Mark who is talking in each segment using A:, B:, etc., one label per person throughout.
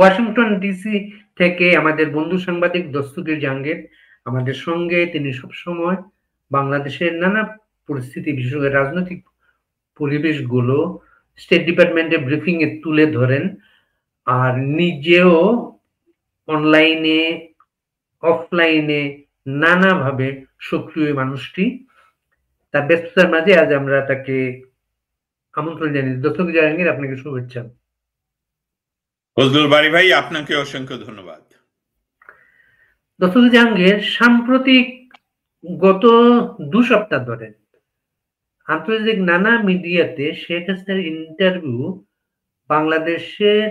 A: Washington DC থেকে আমাদের বন্ধু সাংবাদিক দস্তগীর জাহাঙ্গীর আমাদের সঙ্গে। তিনি সবসময় বাংলাদেশের নানা পরিস্থিতি, বিশেষ করে রাজনৈতিক পরিবেশগুলো স্টেট ডিপার্টমেন্টের ব্রিফিং এ তুলে ধরেন, আর নিজেও অনলাইনে অফলাইনে নানাভাবে সক্রিয় মানুষটি। তার ব্যস্ততার মাঝে আজ আমরা তাকে আমন্ত্রণ জানিয়ে। দস্তগীর জাহাঙ্গীর, আপনাকে শুভেচ্ছা।
B: ফজলুল বারী ভাই, আপনাকে অসংখ্য ধন্যবাদ।
A: দস্তগীর জাহাঙ্গীর, সাম্প্রতিক গত 2 সপ্তাহ ধরে আন্তর্জাতিক নানা মিডিয়াতে শেখ হাসিনার ইন্টারভিউ, বাংলাদেশের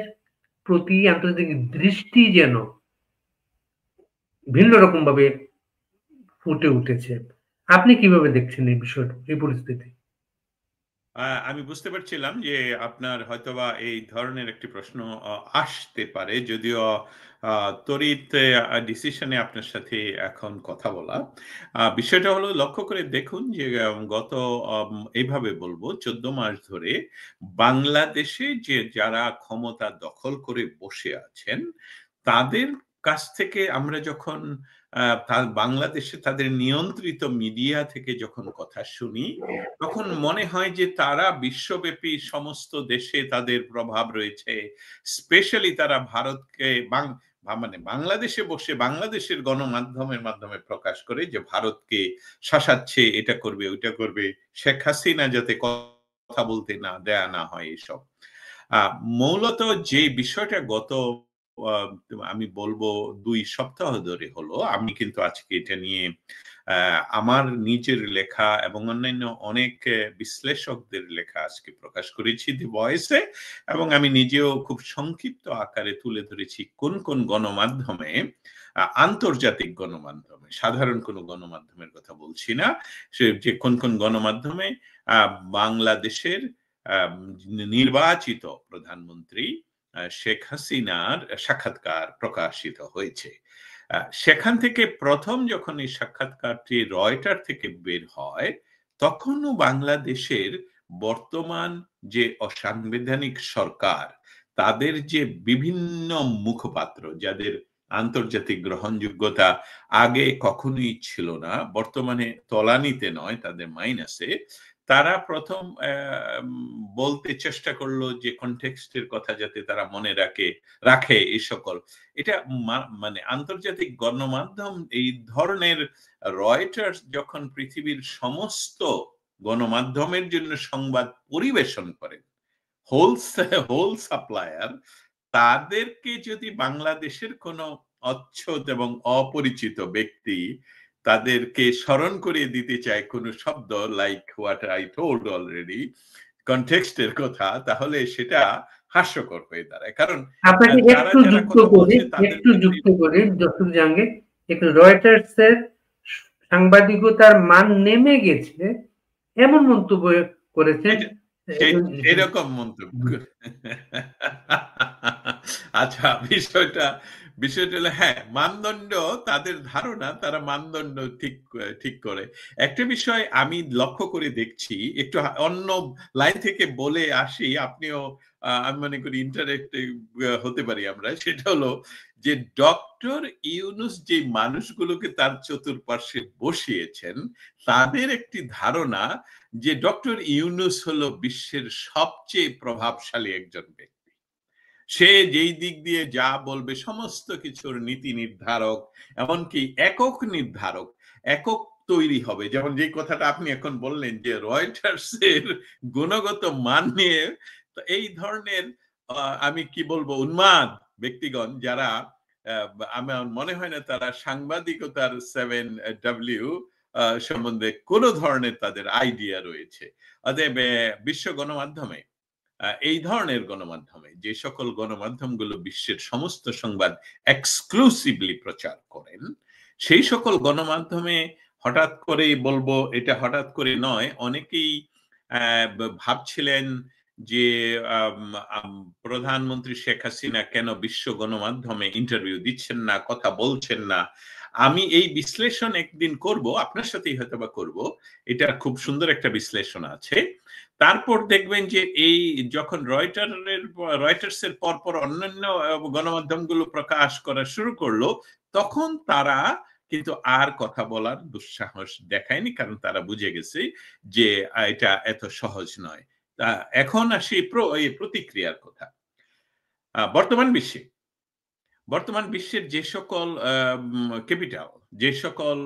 A: প্রতি আন্তর্জাতিক দৃষ্টি যেন ভিন্ন রকম ভাবে ফুটে উঠেছে। আপনি কিভাবে দেখছেন এই বিষয়টা, এই পরিস্থিতি?
B: আমি বুঝতে পারছিলাম যে আপনার হয়তোবা এই ধরনের একটি প্রশ্ন আসতে পারে, যদিও তড়িৎ ডিসিশনে আপনার সাথে এখন কথা বলা। বিষয়টা হলো, লক্ষ্য করে দেখুন যে গত এইভাবে বলবো 14 মাস ধরে বাংলাদেশে যে যারা ক্ষমতা দখল করে বসে আছেন তাদের কাছ থেকে আমরা যখন বাংলাদেশে তাদের নিয়ন্ত্রিত মিডিয়া থেকে যখন কথা শুনি, তখন মনে হয় যে তারা বিশ্বব্যাপী সমস্ত দেশে তাদের প্রভাব রয়েছে। স্পেশালি তারা ভারতকে মানে বাংলাদেশে বসে বাংলাদেশের গণমাধ্যমের মাধ্যমে প্রকাশ করে যে ভারতকে শাসাচ্ছে, এটা করবে ওইটা করবে, শেখ হাসিনা যাতে কথা বলতে না দেয়া না হয়। এসব মূলত যে বিষয়টা গত আমি বলবো 2 সপ্তাহ ধরে হলো, আমি কিন্তু আজকে এটা নিয়ে আমার নিজের লেখা এবং অন্যান্য অনেক বিশ্লেষকদের লেখা আজকে প্রকাশ করেছি দি ভয়েসে, এবং আমি নিজেও খুব সংক্ষিপ্ত আকারে তুলে ধরেছি কোন কোন গণমাধ্যমে, আন্তর্জাতিক গণমাধ্যমে, সাধারণ কোনো গণমাধ্যমের কথা বলছি না, যে কোন কোন গণমাধ্যমে বাংলাদেশের নির্বাচিত প্রধানমন্ত্রী শেখ হাসিনার সাক্ষাৎকার প্রকাশিত হয়েছে। সেখান থেকে প্রথম যখন এই সাক্ষাৎকারটি রয়টার থেকে বের হয়, তখনও বাংলাদেশের বর্তমান যে অসাংবিধানিক সরকার, তাদের যে বিভিন্ন মুখপাত্র যাদের আন্তর্জাতিক গ্রহণযোগ্যতা আগে কখনোই ছিল না, বর্তমানে তলানিতে নয়, তাদের মাইনাসে, তারা প্রথম বলতে চেষ্টা করলো যে কনটেক্সটের কথা যাতে তারা মনে রাখে এই সকল। এটা মানে আন্তর্জাতিক গণমাধ্যম এই ধরনের, রয়টার্স যখন পৃথিবীর সমস্ত গণমাধ্যমের জন্য সংবাদ পরিবেশন করেন, হোল সাপ্লায়ার, তাদেরকে যদি বাংলাদেশের কোনো অচ্ছদ এবং অপরিচিত ব্যক্তি তাদেরকে স্মরণ করিয়ে দিতে চায় কোনো শব্দ, like what I told already, কনটেক্সটের কথা, তাহলে সেটা হাস্যকর হয়ে দাঁড়ায়। কারণ
A: আপনাকে একটু যুক্ত করি দস্তগীর জাহাঙ্গীর, একটু রয়টার্সের সাংবাদিকতার মান নেমে গেছে এমন মন্তব্য করেছেন।
B: এরকম মন্তব্য। আচ্ছা, বিষয়টা হলো, হ্যাঁ, মানদণ্ড, তাদের ধারণা তারা মানদণ্ড ঠিক করে। একটা বিষয় আমি লক্ষ্য করে দেখছি, একটু অন্য লাইন থেকে বলে আসি, আপনিও আমি মনে করি ইন্টারেক্টিভ হতে পারি আমরা। সেটা হলো যে ডক্টর ইউনূস যে মানুষগুলোকে তার চতুর্পার্শ্বে বসিয়েছেন, তাদের একটি ধারণা যে ডক্টর ইউনূস হলো বিশ্বের সবচেয়ে প্রভাবশালী একজন ব্যক্তি। সে যেই দিক দিয়ে যা বলবে সমস্ত কিছুর নীতি নির্ধারক, এমনকি একক নির্ধারক, একক তৈরি হবে। যেমন যে কথাটা আপনি এখন বললেন যে রয়টার্সের গুণগত মান নিয়ে, তো এই ধরনের আমি কি বলবো, উন্মাদ ব্যক্তিগণ যারা, আমার মনে হয় না তারা সাংবাদিকতার 7W সম্বন্ধে কোন ধরনের তাদের আইডিয়া রয়েছে। অতএব বিশ্ব গণমাধ্যমে, এই ধরনের গণমাধ্যমে, যে সকল গণমাধ্যমগুলো বিশ্বের সমস্ত সংবাদ এক্সক্লুসিভলি প্রচার করেন, সেই সকল গণমাধ্যমে হঠাৎ করেই বলবো, এটা হঠাৎ করে নয়, অনেকেই ভাবছিলেন যে প্রধানমন্ত্রী শেখ হাসিনা কেন বিশ্ব গণমাধ্যমে ইন্টারভিউ দিচ্ছেন না, কথা বলছেন না। আমি এই বিশ্লেষণ একদিন করব, আপনার সাথেই হয়তোবা করব। এটা খুব সুন্দর একটা বিশ্লেষণ আছে। তারপর দেখবেন যে এই যখন রয়টার্সের পরপর অন্যান্য গণমাধ্যমগুলো প্রকাশ করা শুরু করলো, তখন তারা কিন্তু আর কথা বলার দুঃসাহস দেখায়নি, কারণ তারা বুঝে গেছে যে এটা এত সহজ নয়। এখন আসি এই প্রতিক্রিয়ার কথা। বর্তমান বিশ্বের যে সকল ক্যাপিটাল, যে সকল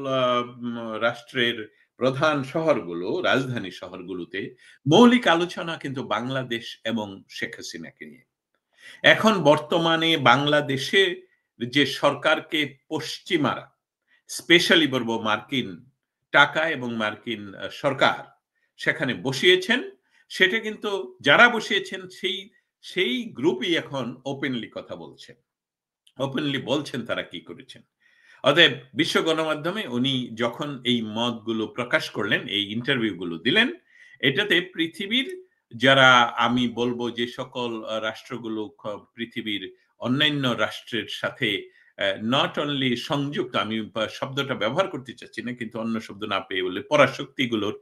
B: রাষ্ট্রের প্রধান শহরগুলো, রাজধানী শহরগুলোতে মৌলিক আলোচনা কিন্তু বাংলাদেশ এবং শেখ হাসিনাকে নিয়ে। এখন বর্তমানে বাংলাদেশে যে সরকারকে পশ্চিমারা, স্পেশালি বলবো মার্কিন টাকা এবং মার্কিন সরকার সেখানে বসিয়েছেন, সেটা কিন্তু যারা বসিয়েছেন সেই গ্রুপই এখন ওপেনলি কথা বলছেন, ওপেনলি বলছেন তারা কি করেছেন। অতএব বিশ্ব গণমাধ্যমে উনি যখন এই মতগুলো প্রকাশ করলেন, এই ইন্টারভিউগুলো দিলেন, এটাতে পৃথিবীর যারা, আমি বলবো যে সকল রাষ্ট্রগুলো পৃথিবীর অন্যান্য রাষ্ট্রের সাথে নট অনলি সংযুক্ত, আমি শব্দটা ব্যবহার করতে চাচ্ছি না, কিন্তু অন্য শব্দ না পেয়ে বলে পরাশক্তিগুলোর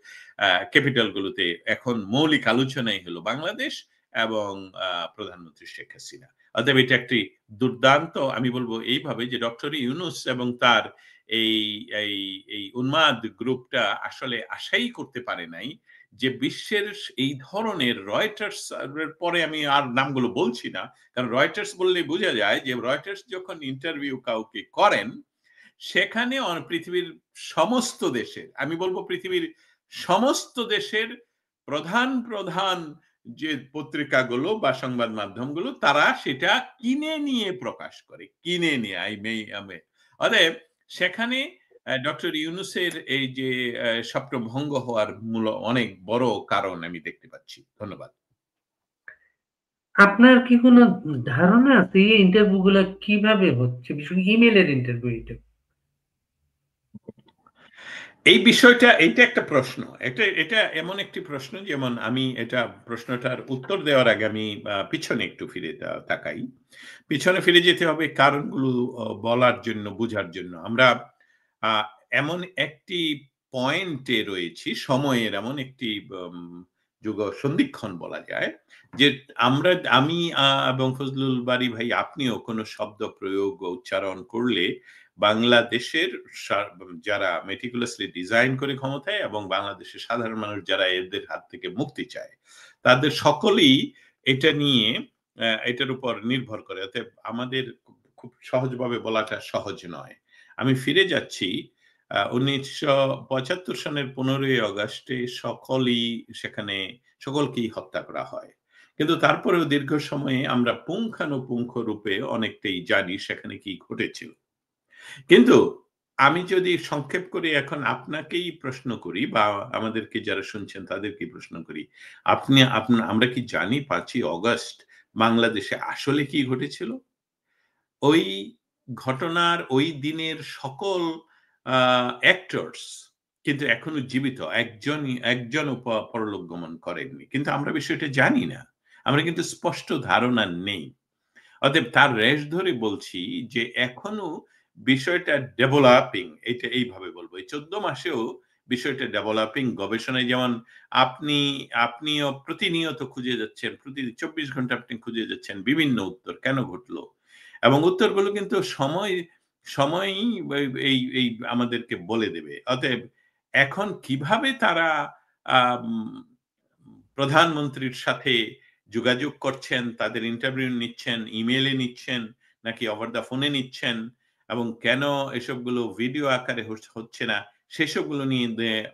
B: ক্যাপিটালগুলোতে এখন মৌলিক আলোচনাই হলো বাংলাদেশ এবং প্রধানমন্ত্রী শেখ হাসিনা। অতএব এটা একটি দুর্দান্ত, আমি বলবো এইভাবে যে ডক্টর ইউনূস এবং তার এই এই এই উন্মাদ গ্রুপটা আসলে আশাই করতে পারে নাই যে বিশ্বের এই ধরনের রয়টার্স পরে আমি আর নামগুলো বলছি না, কারণ রয়টার্স বললে বোঝা যায় যে রয়টার্স যখন ইন্টারভিউ কাউকে করেন, সেখানে পৃথিবীর সমস্ত দেশের, আমি বলবো পৃথিবীর সমস্ত দেশের প্রধান প্রধান যে পত্রিকাগুলো বা সংবাদ মাধ্যমগুলো, তারা সেটা কিনে নিয়ে প্রকাশ করে, কিনে নিয়ে অতএব সেখানে ডক্টর ইউনূসের এই যে স্বপ্নভঙ্গ হওয়ার মূল অনেক বড় কারণ আমি দেখতে পাচ্ছি। ধন্যবাদ।
A: আপনার কি কোনো ধারণা আছে এই ইন্টারভিউ গুলা কিভাবে হচ্ছে, বিশেষ করে ইমেলের ইন্টারভিউ?
B: এই বিষয়টা, এইটা একটা প্রশ্ন, এটা এমন একটি প্রশ্ন, যেমন আমি এটা প্রশ্নটার উত্তর দেওয়ার আগে আমি পিছনে একটু ফিরে তাকাই। পিছনে ফিরে যেতে হবে কারণগুলো বলার জন্য, বুঝার জন্য। আমরা এমন একটি পয়েন্টে রয়েছি, সময়ের এমন একটি যুগ সন্ধিক্ষণ বলা যায়, যে আমি এবং ফজলুল বারী ভাই, আপনিও কোনো শব্দ প্রয়োগ উচ্চারণ করলে বাংলাদেশের যারা মেটিকুলাসলি ডিজাইন করে ক্ষমতায় এবং বাংলাদেশের সাধারণ মানুষ যারা এদের হাত থেকে মুক্তি চায়, তাদের সকলেই এটা নিয়ে এটার উপর নির্ভর করে। অতএব আমাদের খুব সহজভাবে বলাটা সহজ নয়। আমি ফিরে যাচ্ছি 1975 সনের 15ই আগস্টে সকলকেই হত্যা করা হয়, কিন্তু তারপরেও দীর্ঘ সময়ে আমরা পুঙ্খানুপুঙ্খ রূপে অনেকটাই জানি সেখানে কি ঘটেছিল। কিন্তু আমি যদি সংক্ষেপ করে এখন আপনাকেই প্রশ্ন করি বা আমাদেরকে যারা শুনছেন তাদেরকে প্রশ্ন করি, আমরা কি জানি 5ই অগস্ট বাংলাদেশে আসলে কি ঘটেছিল? ওই ঘটনার ওই দিনের সকল অ্যাক্টরস কিন্তু এখনো জীবিত, একজনও পরলোক গমন করেননি, কিন্তু আমরা বিষয়টা জানি না, আমরা কিন্তু স্পষ্ট ধারণা নেই। অতএব তার রেশ ধরে বলছি যে এখনো বিষয়টা ডেভেলপিং, এটা এইভাবে বলবো, এই 14 মাসেও বিষয়টা ডেভেলপিং। গবেষণায় যেমন আপনিও প্রতিনিয়ত খুঁজে যাচ্ছেন, প্রতি 24 ঘন্টা আপনি খুঁজে যাচ্ছেন বিভিন্ন উত্তর কেন ঘটলো, এবং উত্তরগুলো কিন্তু সময়ই এই আমাদেরকে বলে দেবে। অতএব এখন কিভাবে তারা প্রধানমন্ত্রীর সাথে যোগাযোগ করছেন, তাদের ইন্টারভিউ নিচ্ছেন, ইমেইলে নিচ্ছেন নাকি ওভার দ্য ফোনে নিচ্ছেন, এবং কেন এসবগুলো ভিডিও আকারে হচ্ছে না, সেসবগুলো নিয়ে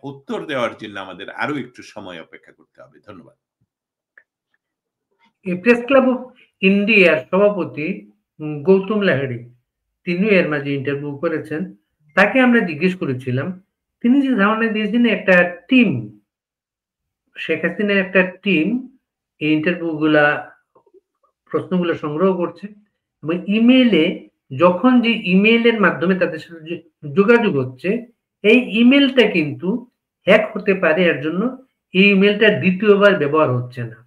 B: উত্তর দেওয়ার জন্য আমাদের আরো একটু সময় অপেক্ষা করতে হবে। ধন্যবাদ।
A: প্রেস ক্লাব অফ ইন্ডিয়ার সভাপতি গৌতম লাহিড়ী, তিনিও এর মাঝে ইন্টারভিউ করেছেন। তাকে আমরা জিজ্ঞেস করেছিলাম, তিনি যে ধারণা দিয়েছেন একটা টিম, শেখ হাসিনার একটা টিম এই প্রশ্নগুলো সংগ্রহ করছে, এবং ইমেইলে যখন যে ইমেইলের মাধ্যমে তাদের সাথে যোগাযোগ হচ্ছে, এই ইমেলটা কিন্তু হ্যাক হতে পারে, এর জন্য এই ইমেলটা দ্বিতীয়বার ব্যবহার হচ্ছে না।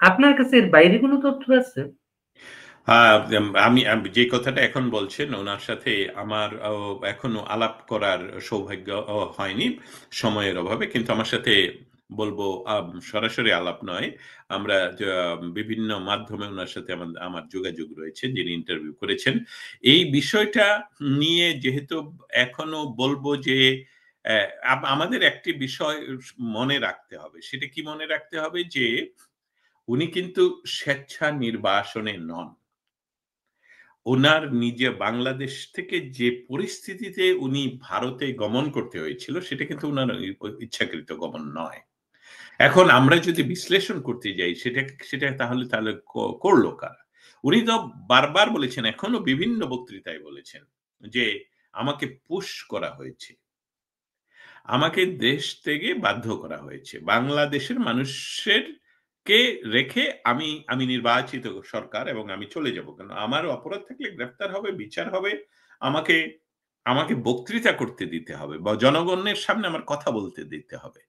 A: আপনার কাছে এর বাইরে কোনো তথ্য আছে?
B: আমি যে কথাটা এখন বলছেন ওনার সাথে আমার এখনো আলাপ করার সৌভাগ্য হয়নি সময়ের অভাবে, কিন্তু আমার সাথে বলবো সরাসরি আলাপ নয়, আমরা বিভিন্ন মাধ্যমে ওনার সাথে আমার যোগাযোগ রয়েছে, যিনি ইন্টারভিউ করেছেন। এই বিষয়টা নিয়ে যেহেতু এখনো বলবো যে আমাদের একটি বিষয় মনে রাখতে হবে। সেটা কি মনে রাখতে হবে? যে উনি কিন্তু স্বেচ্ছা নির্বাসনে নন। উনার নিজে বাংলাদেশ থেকে যে পরিস্থিতিতে উনি ভারতে গমন করতে হয়েছিল, সেটা কিন্তু উনার ইচ্ছাকৃত গমন নয়। এখন আমরা যদি বিশ্লেষণ করতে যাই, সেটা তাহলে করলো কারা? উনি তো বারবার বলেছেন, এখনো বিভিন্ন বক্তৃতায় বলেছেন যে, "আমাকে পুশ করা হয়েছে। আমাকে দেশ থেকে বাধ্য করা হয়েছে। বাংলাদেশের মানুষের কে রেখে আমি নির্বাচিত সরকার এবং আমি চলে যাব। কারণ আমার অপরাধ থাকলে গ্রেফতার হবে, বিচার হবে। আমাকে আমাকে বক্তৃতা করতে দিতে হবে বা জনগণের সামনে আমার কথা বলতে দিতে হবে।"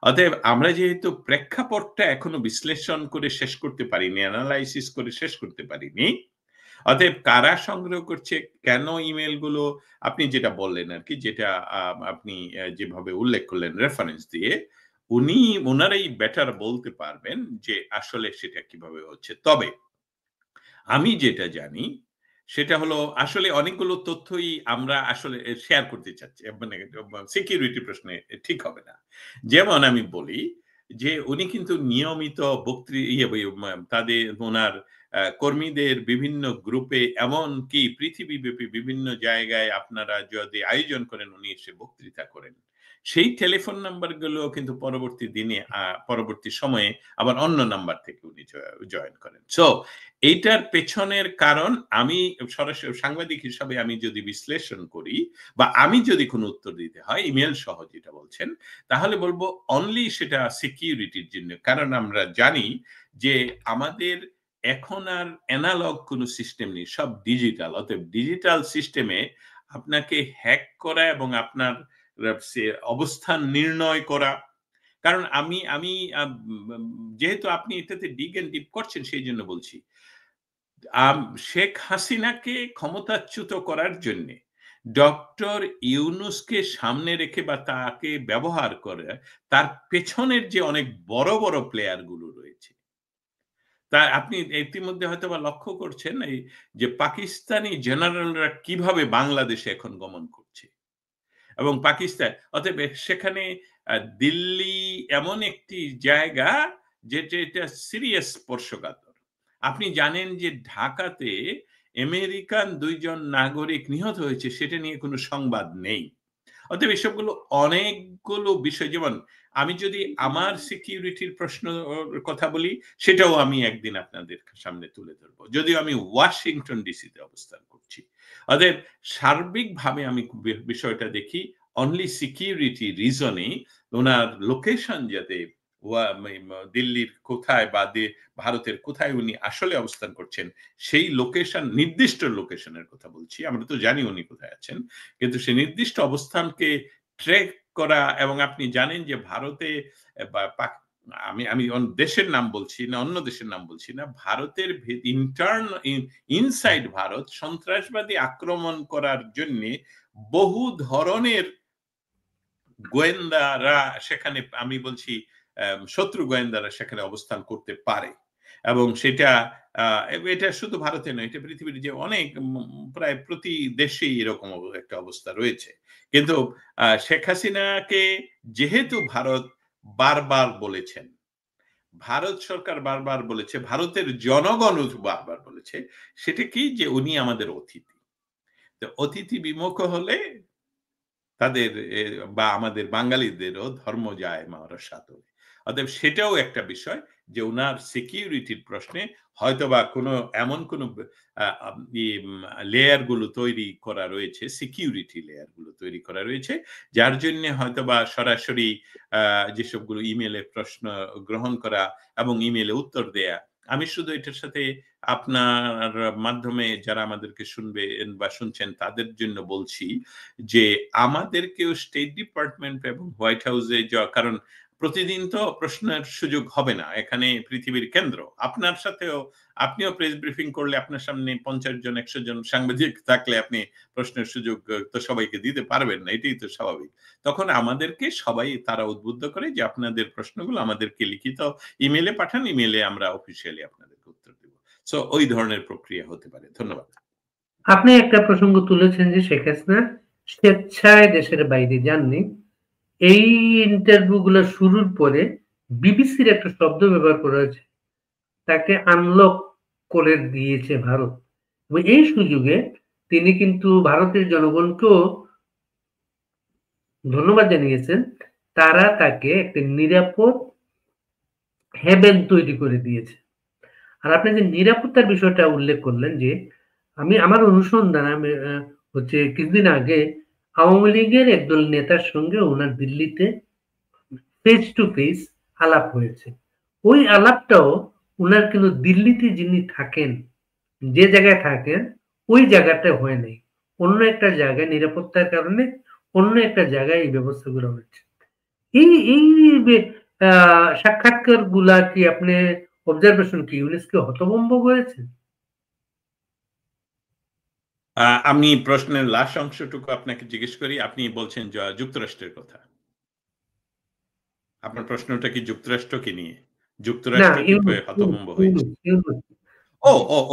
B: অতএব আমরা যেহেতু প্রেক্ষাপটটা এখনো বিশ্লেষণ করে শেষ করতে পারিনি, এনালাইসিস করে শেষ করতে পারিনি, অতএব কারা সংগ্রহ করছে, কেন ইমেইল গুলো, আপনি যেটা বললেন আরকি, যেটা আপনি যেভাবে উল্লেখ করলেন রেফারেন্স দিয়ে, উনারাই বেটার বলতে পারবেন যে আসলে সেটা কিভাবে হচ্ছে। তবে আমি যেটা জানি সেটা হলো, আসলে অনেকগুলো তথ্যই আমরা আসলে শেয়ার করতে চাচ্ছি। মানে সিকিউরিটি প্রশ্নে ঠিক হবে না। যেমন আমি বলি যে উনি কিন্তু নিয়মিত তাদের উনার কর্মীদের বিভিন্ন গ্রুপে, এমনকি পৃথিবীব্যাপী বিভিন্ন জায়গায় আপনারা যদি আয়োজন করেন উনি এসে বক্তৃতা করেন। সেই টেলিফোন নাম্বার গুলো কিন্তু পরবর্তী দিনে পরবর্তী সময়ে আবার অন্য নাম্বার থেকে উনি জয়েন করেন। সো এইটার পেছনের কারণ, আমি সরাসরি সাংবাদিক হিসাবে আমি যদি বিশ্লেষণ করি বা আমি যদি কোনো উত্তর দিতে হয় ইমেইল সহ যেটা বলছেন, তাহলে বলব অনলি সেটা সিকিউরিটির জন্য। কারণ আমরা জানি যে আমাদের এখন আর এনালগ কোনো সিস্টেম নেই, সব ডিজিটাল। অতএব ডিজিটাল সিস্টেমে আপনাকে হ্যাক করা এবং আপনার অবস্থান নির্ণয় করা, কারণ আমি আমি যেহেতু আপনি এটাতে ডিগ এন্ড ডিপ করছেন সেই জন্য বলছি। আম শেখ হাসিনাকে ক্ষমতাচ্যুত করার জন্যে ডক্টর ইউনূসকে সামনে রেখে বা তাকে ব্যবহার করে, তার পেছনের যে অনেক বড়, বড় প্লেয়ার গুলো রয়েছে। তা আপনি ইতিমধ্যে হয়তোবা লক্ষ্য করছেন এই যে পাকিস্তানি জেনারেলরা কিভাবে বাংলাদেশে এখন গমন করছে। এবং পাকিস্তান, অতএব সেখানে দিল্লি এমন একটি জায়গা যেটা সিরিয়াস স্পর্শকাতর। আপনি জানেন যে ঢাকাতে আমেরিকান ২ জন নাগরিক নিহত হয়েছে, সেটা নিয়ে কোনো সংবাদ নেই। অতএব এসবগুলো অনেকগুলো বিষয়, যেমন আমি যদি আমার সিকিউরিটির প্রশ্ন কথা বলি, সেটাও আমি একদিন আপনাদের সামনে তুলে ধরব। যদিও আমি ওয়াশিংটন ডিসিতে অবস্থান করছি। অতএব সার্বিকভাবে আমি বিষয়টা দেখি অনলি সিকিউরিটি রিজনে উনার লোকেশন যাতে দিল্লির কোথায় বা ভারতের কোথায় উনি আসলে অবস্থান করছেন, সেই লোকেশন, নির্দিষ্ট লোকেশনের কথা বলছি। আমরা তো জানি উনি কোথায় আছেন। কিন্তু সে নির্দিষ্ট অবস্থানকে ট্র্যাক করা, এবং আপনি জানেন যে ভারতে বা আমি আমি দেশের নাম বলছি না, অন্য দেশের নাম বলছি না। ভারতের ইনসাইড ভারত সন্ত্রাসবাদী আক্রমণ করার জন্যে বহু ধরনের গোয়েন্দারা সেখানে, আমি বলছি শত্রু গোয়েন্দারা সেখানে অবস্থান করতে পারে। এবং এটা শুধু ভারতে নয়, এটা পৃথিবীর যে অনেক প্রায় প্রতি দেশেই এরকম একটা অবস্থা রয়েছে। কিন্তু শেখ হাসিনাকে যেহেতু ভারত বারবার বলেছেন, ভারত সরকার বারবার বলেছে, ভারতের জনগণও বারবার বলেছে, সেটা কি যে উনি আমাদের অতিথি। তো অতিথি বিমুখ হলে তাদের বা আমাদের বাঙালিদেরও ধর্ম যায় মহারাজ সাদরে। অতএব সেটাও একটা বিষয় যে উনার সিকিউরিটির প্রশ্নে হয়তোবা এমন কোনো লেয়ার গুলো তৈরি করা রয়েছে, সিকিউরিটি লেয়ার গুলো তৈরি করা রয়েছে, যার জন্য হয়তোবা সরাসরি যেসবগুলো ইমেইলে প্রশ্ন গ্রহণ করা এবং ইমেইলে উত্তর দেয়া। আমি শুধু এটার সাথে আপনার মাধ্যমে যারা আমাদেরকে শুনবেন বা শুনছেন তাদের জন্য বলছি যে আমাদেরকেও স্টেট ডিপার্টমেন্ট এবং হোয়াইট হাউসে যাওয়া, কারণ প্রতিদিন তো প্রশ্নের সুযোগ হবে না, এখানে পৃথিবীর কেন্দ্র। আপনার সাথেও আপনিও প্রেস ব্রিফিং করলে আপনার সামনে 50 জন 100 জন সাংবাদিক থাকলে আপনি প্রশ্নের সুযোগ তো সবাইকে দিতে পারবেন না, এটাই তো স্বাভাবিক। তখন আমাদেরকে সবাই তারা উদ্বুদ্ধ করে যে আপনাদের প্রশ্নগুলো আমাদেরকে লিখিত ইমেইলে পাঠান, ইমেইলে আমরা অফিসিয়ালি আপনাদেরকে উত্তর দেব। সো ওই ধরনের প্রক্রিয়া হতে পারে। ধন্যবাদ।
A: আপনি একটা প্রসঙ্গ তুলেছেন যে শেখ হাসিনা স্বেচ্ছায় দেশের বাইরে যাননি। এই ইন্টারভিউ গুলো শুরুর পরে বিবিসির একটা শব্দ ব্যবহার করা হয়েছে, তাকে আনলক করে দিয়েছে ভারত। এবং এই সুযোগে তিনি কিন্তু ভারতের জনগণকেও ধন্যবাদ জানিয়েছেন। তারা তাকে একটা নিরাপদ হেভেন তৈরি করে দিয়েছে। আর আপনি যে নিরাপত্তার বিষয়টা উল্লেখ করলেন যে আমার অনুসন্ধান হচ্ছে কিছুদিন আগে আওয়ামী লীগের একদল নেতার সঙ্গে ওনার দিল্লিতে ফেস টু ফেস আলাপ হয়েছে। ওই আলাপটাও উনার কিন্তু দিল্লিতে যিনি থাকেন, যে জায়গায় থাকেন ওই জায়গাটা হয় নাই, অন্য একটা জায়গায় নিরাপত্তার কারণে অন্য একটা জায়গায় এই ব্যবস্থাগুলো হচ্ছে। এই এই সাক্ষাৎকার গুলা কি আপনি অবজারভেশন কি ইউনেস্কো হতভম্ব করেছে?
B: আমি প্রশ্নের লাস্ট অংশটুকু আপনাকে জিজ্ঞেস করি। আপনি বলছেন যুক্তরাষ্ট্রের কথা। আপনার প্রশ্নটা কি যুক্তরাষ্ট্রকে নিয়ে?
A: না,
B: যুক্তরাষ্ট্র কি
A: ইউনুস
B: হতভম্ব হয়েছে?
A: ইউনুস ইউনুস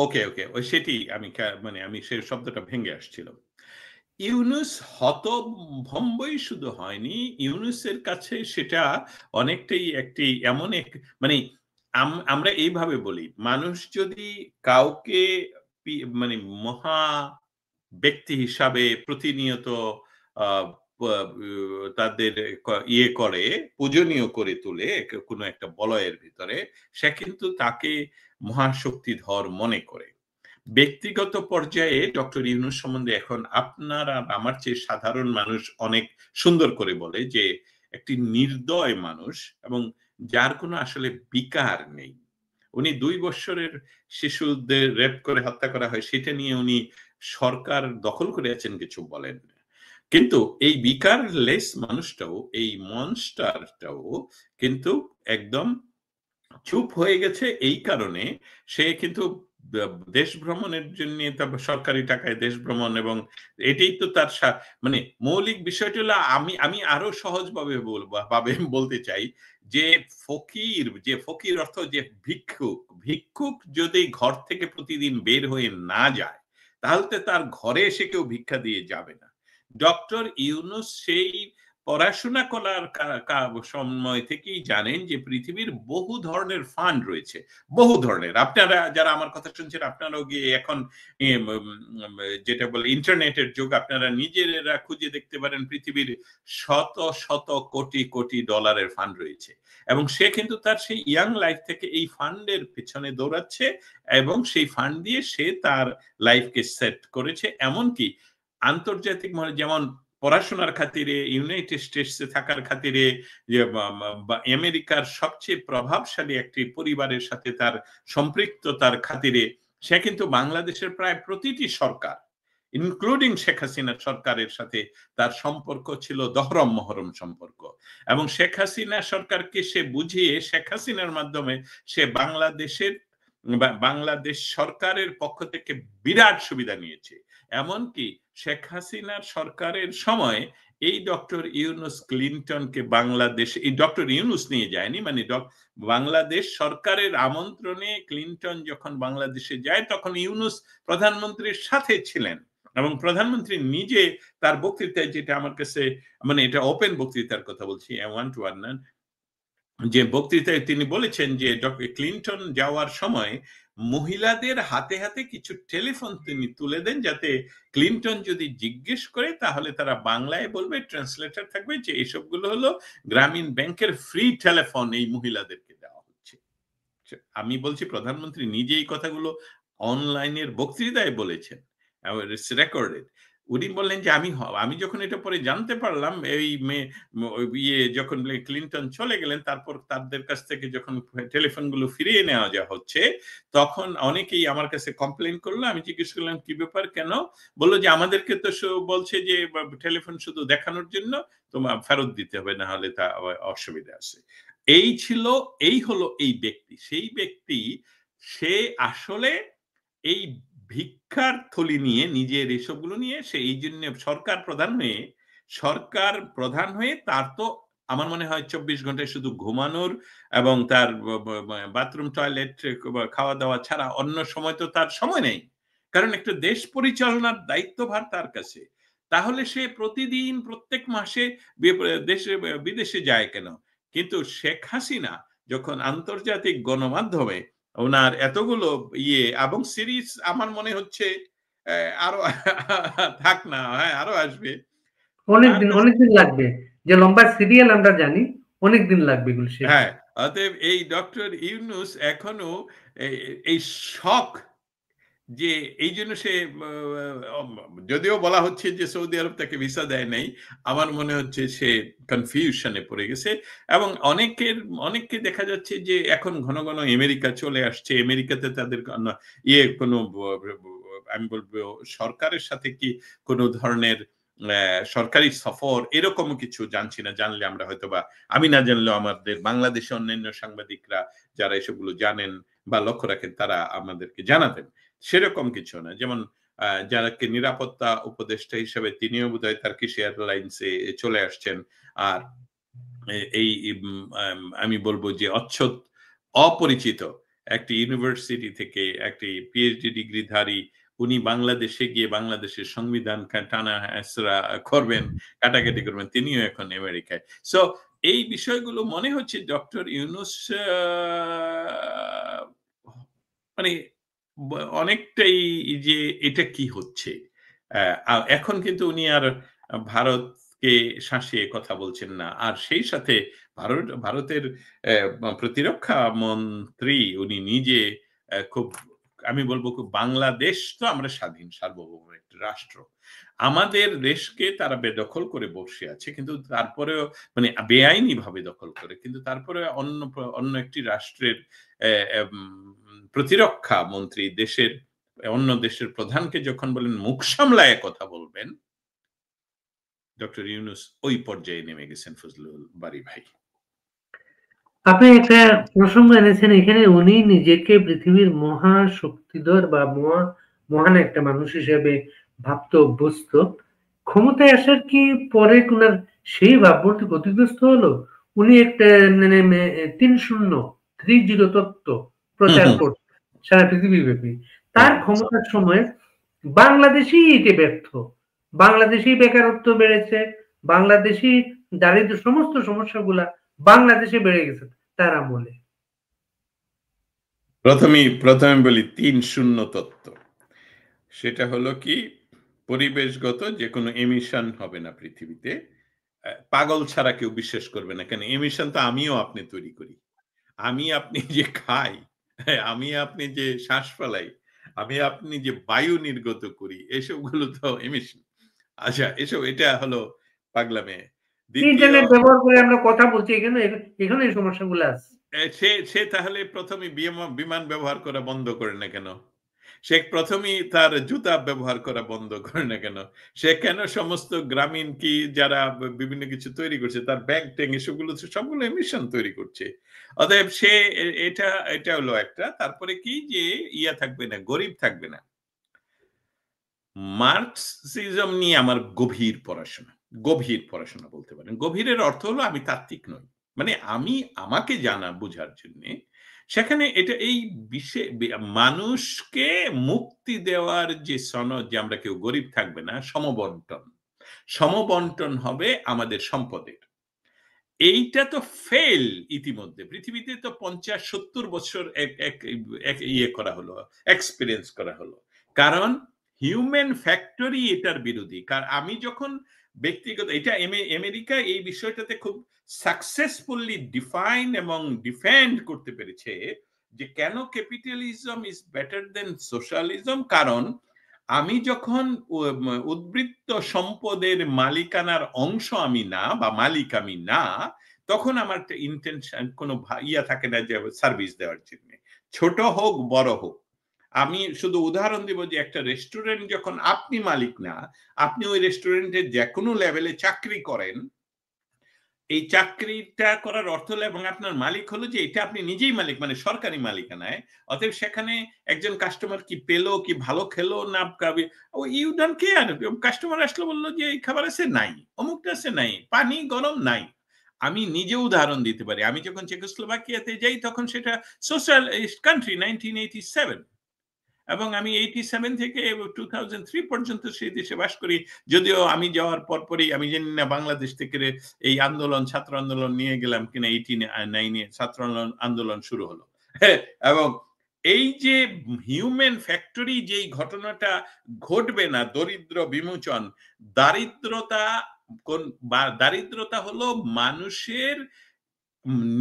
B: ওকে, ওকে। সেটি আমি মানে আমি সেই শব্দটা ভেঙে আসছিল। ইউনুস হতভম্বই শুধু হয়নি, ইউনুসের কাছে সেটা অনেকটাই একটি এমন এক মানে আমরা এইভাবে বলি, মানুষ যদি কাউকে মানে মহা ব্যক্তি হিসাবে প্রতিনিয়ত আ প তাদের ইয়ে করে, পূজনীয় করে তোলে কোনো একটা বলয়ের ভিতরে, সে কিন্তু তাকে মহাশক্তিধর মনে করে। ব্যক্তিগত পর্যায়ে ডক্টর ইউনূস সম্বন্ধে এখন আপনার আর আমার চেয়ে সাধারণ মানুষ অনেক সুন্দর করে বলে যে একটি নির্দয় মানুষ এবং যার কোনো আসলে বিকার নেই। উনি ২ বৎসরের শিশুদের রেপ করে হত্যা করা হয় সেটা নিয়ে উনি সরকার দখল করে আছেন কিছু বলেন না। কিন্তু এই বিকারলেস মানুষটাও, এই মনস্টারটাও কিন্তু একদম চুপ হয়ে গেছে এই কারণে সে কিন্তু দ দেশ ভ্রমণের জন্যে তারপর সরকারি টাকায় দেশ ভ্রমণ এবং এটাই তো তার মানে মৌলিক বিষয়টি হলো আমি আরো সহজভাবে ভাবে বলতে চাই যে ফকির অর্থ যে ভিক্ষুক যদি ঘর থেকে প্রতিদিন বের হয়ে না যায়, তাহলে তো তার ঘরে এসে কেউ ভিক্ষা দিয়ে যাবে না। ডক্টর ইউনূস সেই পড়াশোনা করার সময় থেকেই জানেন যে পৃথিবীর বহু ধরনের ফান্ড রয়েছে, বহু ধরনের। আপনারা যারা আমার কথা শুনছেন আপনারাও গিয়ে এখন যেটা বলে ইন্টারনেটের যুগ, আপনারা নিজেরা খুঁজে দেখতে পারেন পৃথিবীর শত শত কোটি কোটি ডলারের ফান্ড রয়েছে এবং সে কিন্তু তার সেই ইয়াং লাইফ থেকে এই ফান্ডের পেছনে দৌড়াচ্ছে এবং সেই ফান্ড দিয়ে সে তার লাইফকে সেট করেছে। এমনকি আন্তর্জাতিক যেমন পড়াশোনার খাতিরে ইউনাইটেড স্টেটসে থাকার খাতিরে আমেরিকার সবচেয়ে প্রভাবশালী একটি পরিবারের সাথে তার সম্পৃক্ততার খাতিরে সে কিন্তু বাংলাদেশের প্রায় প্রতিটি সরকার ইনক্লুডিং শেখ হাসিনার সরকারের সাথে তার সম্পর্ক ছিল দহরম মহরম সম্পর্ক এবং শেখ হাসিনা সরকারকে সে বুঝিয়ে শেখ হাসিনার মাধ্যমে সে বাংলাদেশ সরকারের পক্ষ থেকে বিরাট সুবিধা নিয়েছে। এমনকি শেখ হাসিনার সরকারের সময় এই ডক্টর ইউনূস ক্লিনটনকে বাংলাদেশে, এই ডক্টর ইউনূস নিয়ে যায়নি, মানে বাংলাদেশ সরকারের আমন্ত্রণে ক্লিনটন যখন বাংলাদেশে যায় তখন ইউনূস প্রধানমন্ত্রীর সাথে ছিলেন এবং প্রধানমন্ত্রী নিজে তার বক্তৃতায়, যেটা আমার কাছে মানে এটা ওপেন বক্তৃতার কথা বলছি, ওয়ান টু ওয়ান না, যে বক্তৃতায় তিনি বলেছেন যে ডক্টর ক্লিনটন যাওয়ার সময় মহিলাদের হাতে হাতে কিছু টেলিফোন তিনি তুলে দেন, যাতে ক্লিনটন যদি জিজ্ঞেস করে তাহলে তারা বাংলায় বলবে, ট্রান্সলেটর থাকবে, যে এসবগুলো হলো গ্রামীণ ব্যাংকের ফ্রি টেলিফোন এই মহিলাদেরকে দেওয়া হচ্ছে। আমি বলছি প্রধানমন্ত্রী নিজে এই কথাগুলো অনলাইনের বক্তৃতায় বলেছেন, রেকর্ডেড। উনি বললেন যে আমি যখন এটা পরে জানতে পারলাম এই যখন ক্লিনটন চলে গেলেন, তারপর তাদের কাছ থেকে যখন টেলিফোনগুলো ফিরিয়ে নেওয়া যা হচ্ছে, তখন অনেকেই আমার কাছে কমপ্লেন করলো। আমি জিজ্ঞেস করলাম কি ব্যাপার, কেন? বলল যে আমাদেরকে তো বলছে যে টেলিফোন শুধু দেখানোর জন্য, তোমার ফেরত দিতে হবে, না হলে তা অসুবিধা আছে। এই হলো এই ব্যক্তি, সেই ব্যক্তি, সে আসলে এই ভিক্ষার থলি নিয়ে, নিজের এসবগুলো নিয়ে সে এই জন্য সরকার প্রধান হয়ে তার তো আমার মনে হয় ২৪ ঘন্টায় শুধু ঘুমানোর এবং তার বাথরুম, টয়লেট, খাওয়া দাওয়া ছাড়া অন্য সময় তো তার সময় নেই। কারণ একটা দেশ পরিচালনার দায়িত্বভার তার কাছে। তাহলে সে প্রতিদিন প্রত্যেক মাসে দেশে বিদেশে যায় কেন? কিন্তু শেখ হাসিনা যখন আন্তর্জাতিক গণমাধ্যমে ওনার এতগুলো এবং সিরিজ, আমার মনে হচ্ছে আরো থাক না, হ্যাঁ আরো আসবে। তার কাছে
A: অনেকদিন লাগবে। যে লম্বা সিরিয়াল আমরা জানি, অনেকদিন লাগবে এগুলো শেষ
B: হ্যাঁ,
A: হতে।
B: অতএব এই ডক্টর ইউনূস এখনো এই শক, যে এইজন্য সে যদিও বলা হচ্ছে যে সৌদি আরব তাকে ভিসা দেয় নাই, আমার মনে হচ্ছে সে কনফিউশনে পড়ে গেছে। এবং অনেককে দেখা যাচ্ছে যে এখন ঘন ঘন আমেরিকা চলে আসছে। আমেরিকাতে তাদের কোনো আমি বলবো সরকারের সাথে কি কোনো ধরনের সরকারি সফর এরকম কিছু জানছি না। জানলে আমরা হয়তোবা, আমি না জানলেও আমাদের বাংলাদেশে অন্যান্য সাংবাদিকরা যারা এসবগুলো জানেন বা লক্ষ্য রাখেন, তারা আমাদেরকে জানাতেন। সেরকম কিছু না। যেমন যারাকে নিরাপত্তা উপদেষ্টা হিসেবে তিনিও বোধহয় টার্কিশ এয়ারলাইন্সে চলে আসছেন। আর এই আমি বলবো যে অপরিচিত একটি ইউনিভার্সিটি থেকে একটি পিএইচডি ডিগ্রিধারী, উনি বাংলাদেশে গিয়ে বাংলাদেশের সংবিধান টানা হেঁচড়া করবেন, কাটাকাটি করবেন, তিনিও এখন আমেরিকায়। সো এই বিষয়গুলো মনে হচ্ছে ডক্টর ইউনূস মানে অনেকটাই যে এটা কি হচ্ছে। এখন কিন্তু উনি আর ভারতকে শাসিয়ে কথা বলছেন না। আর সেই সাথে ভারতের প্রতিরক্ষা মন্ত্রী উনি নিজে খুব, আমি বলবো খুব, বাংলাদেশ তো আমরা স্বাধীন সার্বভৌম একটা রাষ্ট্র। আমাদের দেশকে তারা বেদখল করে বসে আছে। কিন্তু তারপরেও মানে বেআইনিভাবে দখল করে। কিন্তু তারপরে অন্য একটি রাষ্ট্রের এম প্রতিরক্ষা মন্ত্রী অন্য দেশের প্রধানকে যখন বলেন মুখ সামলায় কথা বলবেন, ডক্টর ইউনূস ওই পর্যায়ে নেমে গেছেন ফজলুল বারী ভাই।
A: আপনি একটা প্রসঙ্গ এনেছেন এখানে, উনি নিজেকে পৃথিবীর মহা শক্তিধর বা মহান একটা মানুষ হিসেবে ভাবতে অভ্যস্ত। ক্ষমতায় আসার কি পরে উনার সেই ভাবমূর্তি ক্ষতিগ্রস্ত হলো? উনি একটা মানে 30 তত্ত্ব প্রচার করছেন সারা পৃথিবী ব্যাপী। তার ক্ষমতার সময় বাংলাদেশই এতে ব্যর্থ। বাংলাদেশেই বেকারত্ব বেড়েছে, বাংলাদেশই দারিদ্র, সমস্ত সমস্যাগুলা বাংলাদেশে বেড়ে গেছে তার আমলে।
B: প্রথমে বলি ৩-০ তত্ত্ব। সেটা হলো কি, পরিবেশগত যে কোনো এমিশন হবে না পৃথিবীতে। পাগল ছাড়া কেউ বিশ্বাস করবে না। কেন, এমিশন তো আমিও আপনি তৈরি করি। আমি আপনি যে খাই, হ্যাঁ, আমি আপনি যে শ্বাস ফেলাই, আমি আপনি যে বায়ু নির্গত করি, এসবগুলো তো এমিশন। আচ্ছা, এটা হলো পাগলামে। দ্বিতীয়,
A: ইন্টারনেট ব্যবহার করে আমরা কথা বলছি, এখানে এই সমস্যাগুলো আছে।
B: সে তাহলে ১ম এই বিমান ব্যবহার করা বন্ধ করে না কেন? সে ১ম এই তার জুতা ব্যবহার করা বন্ধ করে না কেন? সে কেন সমস্ত গ্রামীণ কি যারা বিভিন্ন কিছু তৈরি করছে, তার ব্যাগ-ট্যাগ এসবগুলো সবগুলো এমিশন তৈরি করছে। অতএব সে এটা হলো একটা। তারপরে কি যে থাকবে না, গরিব থাকবে না। মার্কসিজম নিয়ে আমার গভীর পড়াশোনা বলতে পারেন। গভীরের অর্থ হলো আমি তাত্ত্বিক নই। মানে আমি আমাকে জানা বোঝার জন্যে সেখানে এটা এই মানুষকে মুক্তি দেওয়ার যে সনদ, যে আমরা কেউ গরিব থাকবে না, সমবন্টন হবে আমাদের সম্পদের। এইটা তো ফেল ইতিমধ্যে। পৃথিবীতে তো ৫০-৭০ বছর করা হলো, এক্সপেরিয়েন্স করা হলো। কারণ হিউম্যান ফ্যাক্টরি এটার বিরোধী। আমি যখন ব্যক্তিগত এটা আমেরিকা এই বিষয়টাতে খুব সাকসেসফুলি ডিফাইন এবং ডিফেন্ড করতে পেরেছে যে কেন capitalism is better then socialism. কারণ আমি যখন উদ্বৃত্ত সম্পদের মালিকানার অংশ আমি না বা মালিক আমি না, তখন আমার ইন্টেনশন কোনো ইয়া থাকে না যে সার্ভিস দেওয়ার জন্য, ছোট হোক বড় হোক। আমি শুধু উদাহরণ দিব যে একটা রেস্টুরেন্ট যখন আপনি মালিক না, আপনি ওই রেস্টুরেন্টের যে কোনো লেভেলে চাকরি করেন, এই চাকরিটা করার অর্থ হলো এবং আপনার মালিক হলো যে এটা আপনি নিজেই মালিক, মানে সরকারি মালিকানায়। অতএব সেখানে একজন কাস্টমার কি পেলো, কি ভালো খেলো না, ও ইউ ডোন্ট কেয়ার। কাস্টমার আসলো, বললো যে এই খাবার আছে নাই, অমুকটা আছে নাই, পানি গরম নাই। আমি নিজে উদাহরণ দিতে পারি। আমি যখন চেকোস্লোভাকিয়াতে যাই তখন সেটা সোশ্যালিস্ট কান্ট্রি 1987, এবং আমি 87 থেকে 2003 পর্যন্ত সেই দেশে বাস করি। যদিও আমি যাওয়ার পরপরই আমি জানি না বাংলাদেশ থেকে এই আন্দোলন, ছাত্র আন্দোলন নিয়ে গেলাম কিনা, 89 ছাত্র আন্দোলন শুরু হলো। এবং এই যে হিউম্যান ফ্যাক্টরি, যেই ঘটনাটা ঘটবে না, দরিদ্র বিমোচন, দারিদ্রতা দারিদ্রতা হলো মানুষের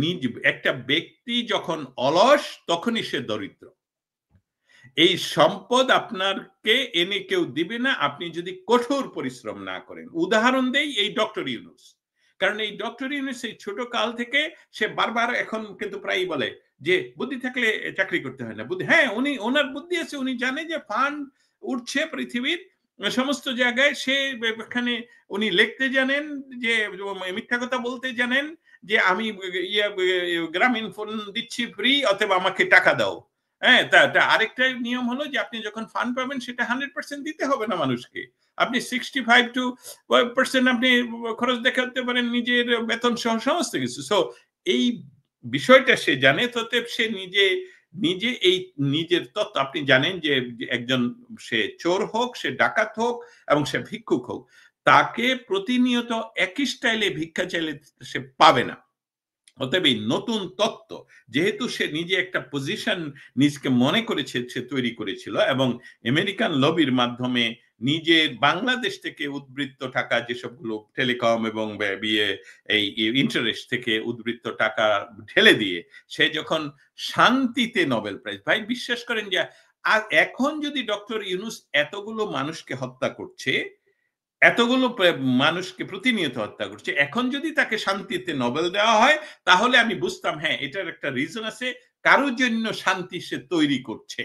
B: নিজ, একটা ব্যক্তি যখন অলস তখনই সে দরিদ্র। এই সম্পদ আপনাকে এনে কেউ দিবে না আপনি যদি কঠোর পরিশ্রম না করেন। উদাহরণ দেই এই ডক্টর ইউনূস, কারণ এই ডক্টর ইউনূস এই ছোট কাল থেকে সে বারবার এখন কিন্তু প্রায়ই বলে যে বুদ্ধি থাকলে চাকরি করতে হয় না। বুদ্ধি, হ্যাঁ, উনি ওনার বুদ্ধি আছে, উনি জানে যে ফান্ড উঠছে পৃথিবীর সমস্ত জায়গায়। সে এখানে উনি লিখতে জানেন, যে মিথ্যা কথা বলতে জানেন, যে আমি গ্রামীণ ফোন দিচ্ছি ফ্রি, অতএব আমাকে টাকা দাও। হ্যাঁ, আরেকটা নিয়ম হলো যে আপনি যখন ফান্ড পাবেন সেটা 100% দিতে হবে না মানুষকে। আপনি 65% আপনি খরচ দেখাতে পারেন নিজের বেতন সহ সমস্ত কিছু। সো এই বিষয়টা সে জানে, ততএব সে নিজে নিজে এই নিজের তত্ত্ব, আপনি জানেন যে একজন, সে চোর হোক, সে ডাকাত হোক এবং সে ভিক্ষুক হোক, তাকে প্রতিনিয়ত একই স্টাইলে ভিক্ষা চাইলে সে পাবে না। অতএব এই নতুন তত্ত্ব, যেহেতু সে নিজে একটা পজিশন নিজকে মনে করেছে, সে তৈরি করেছিল, এবং আমেরিকান লবির মাধ্যমে নিজের বাংলাদেশ থেকে উদ্বৃত্ত টাকা, যেসবগুলো টেলিকম এবং বিয়ে এই ইন্টারেস্ট থেকে উদ্বৃত্ত টাকা ঢেলে দিয়ে সে যখন শান্তিতে নোবেল প্রাইজ, ভাই বিশ্বাস করেন যে আর এখন যদি ডক্টর ইউনূস এতগুলো মানুষকে হত্যা করছে, এতগুলো মানুষকে প্রতিনিয়ত হত্যা করছে, এখন যদি তাকে শান্তিতে নোবেল দেওয়া হয়, তাহলে আমি বুঝতাম হ্যাঁ এটার একটা রিজন আছে, কারোর জন্য শান্তি সে তৈরি করছে।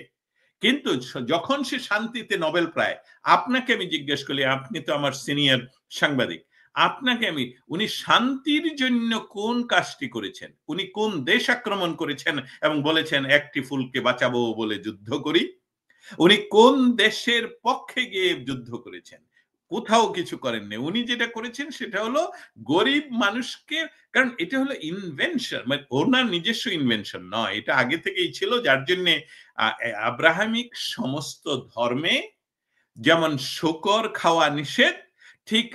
B: কিন্তু যখন সে শান্তিতে নোবেল পায়, আপনাকে আমি জিজ্ঞেস করি, আপনি তো আমার সিনিয়র সাংবাদিক, আপনাকে আমি, উনি শান্তির জন্য কোন কাজটি করেছেন? উনি কোন দেশ আক্রমণ করেছেন এবং বলেছেন একটি ফুলকে বাঁচাবো বলে যুদ্ধ করি? উনি কোন দেশের পক্ষে গিয়ে যুদ্ধ করেছেন? কোথাও কিছু করেননি। উনি যেটা করেছেন সেটা হলো গরিব মানুষকে, কারণ এটা হলো ইনভেনশন, মানে ওনার নিজস্ব ইনভেনশন নয়, এটা আগে থেকেই ছিল, যার জন্য আব্রাহামিক সমস্ত ধর্মে যেমন শূকর খাওয়া নিষেধ, ঠিক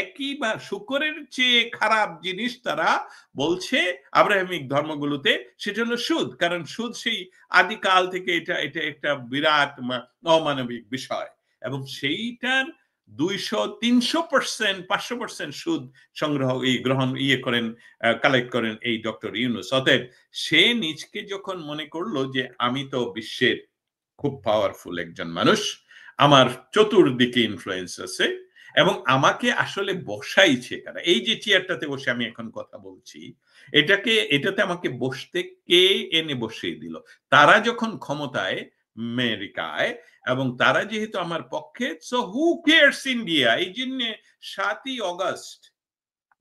B: একই বা শূকরের চেয়ে খারাপ জিনিস তারা বলছে আব্রাহামিক ধর্মগুলোতে, সেটা হলো সুদ। কারণ সুদ সেই আদিকাল থেকে এটা এটা একটা বিরাট অমানবিক বিষয়, এবং সেইটার 200-300%, 500% সুদ সংগ্রহ গ্রহণ করেন, কালেক্ট করেন এই ডক্টর ইউনূস। অতএব সে নিজকে যখন মনে করলো যে আমি তো বিশ্বের খুব পাওয়ারফুল একজন মানুষ, আমার চতুর্দিকে ইনফ্লুয়েন্স আছে, এবং আমাকে আসলে বসাইছে কারা, এই যে চেয়ারটাতে বসে আমি এখন কথা বলছি, এটাতে আমাকে বসতে কে এনে বসিয়ে দিল? তারা যখন ক্ষমতায় আমেরিকায়, এবং তারা যেহেতু আমার পক্ষে, সো হু কেয়ারস ইন্ডিয়া। এই জন্য 7ই অগস্ট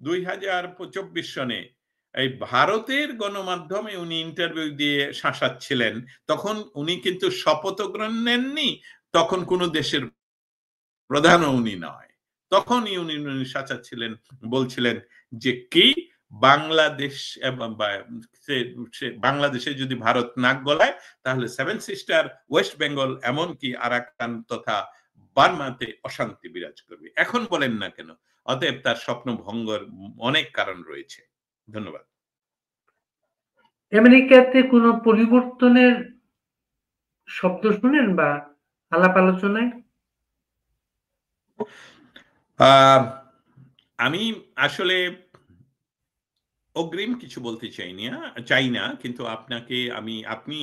B: 2024 সনে এই ভারতের গণমাধ্যমে উনি ইন্টারভিউ দিয়ে শাসাচ্ছিলেন, তখন উনি কিন্তু শপথ গ্রহণ নেননি, তখন কোন দেশের প্রধানও উনি নয়, তখনই উনি শাসাচ্ছিলেন, বলছিলেন যে কি বাংলাদেশ এবং বাংলাদেশে যদি ভারত নাক গলায়, তাহলে সেভেন সিস্টার, ওয়েস্ট বেঙ্গল, এমনকি আরাকান তথা বার্মাতে অশান্তি বিরাজ করবে। এখন বলেন না কেন? অতএব তার স্বপ্ন ভঙ্গর অনেক কারণ রয়েছে। ধন্যবাদ।
A: আমেরিকাতে কোনো পরিবর্তনের শব্দ শুনেন বা আলাপ আলোচনায়?
B: আমি আসলে অগ্রিম কিছু বলতে চাই না, কিন্তু আপনি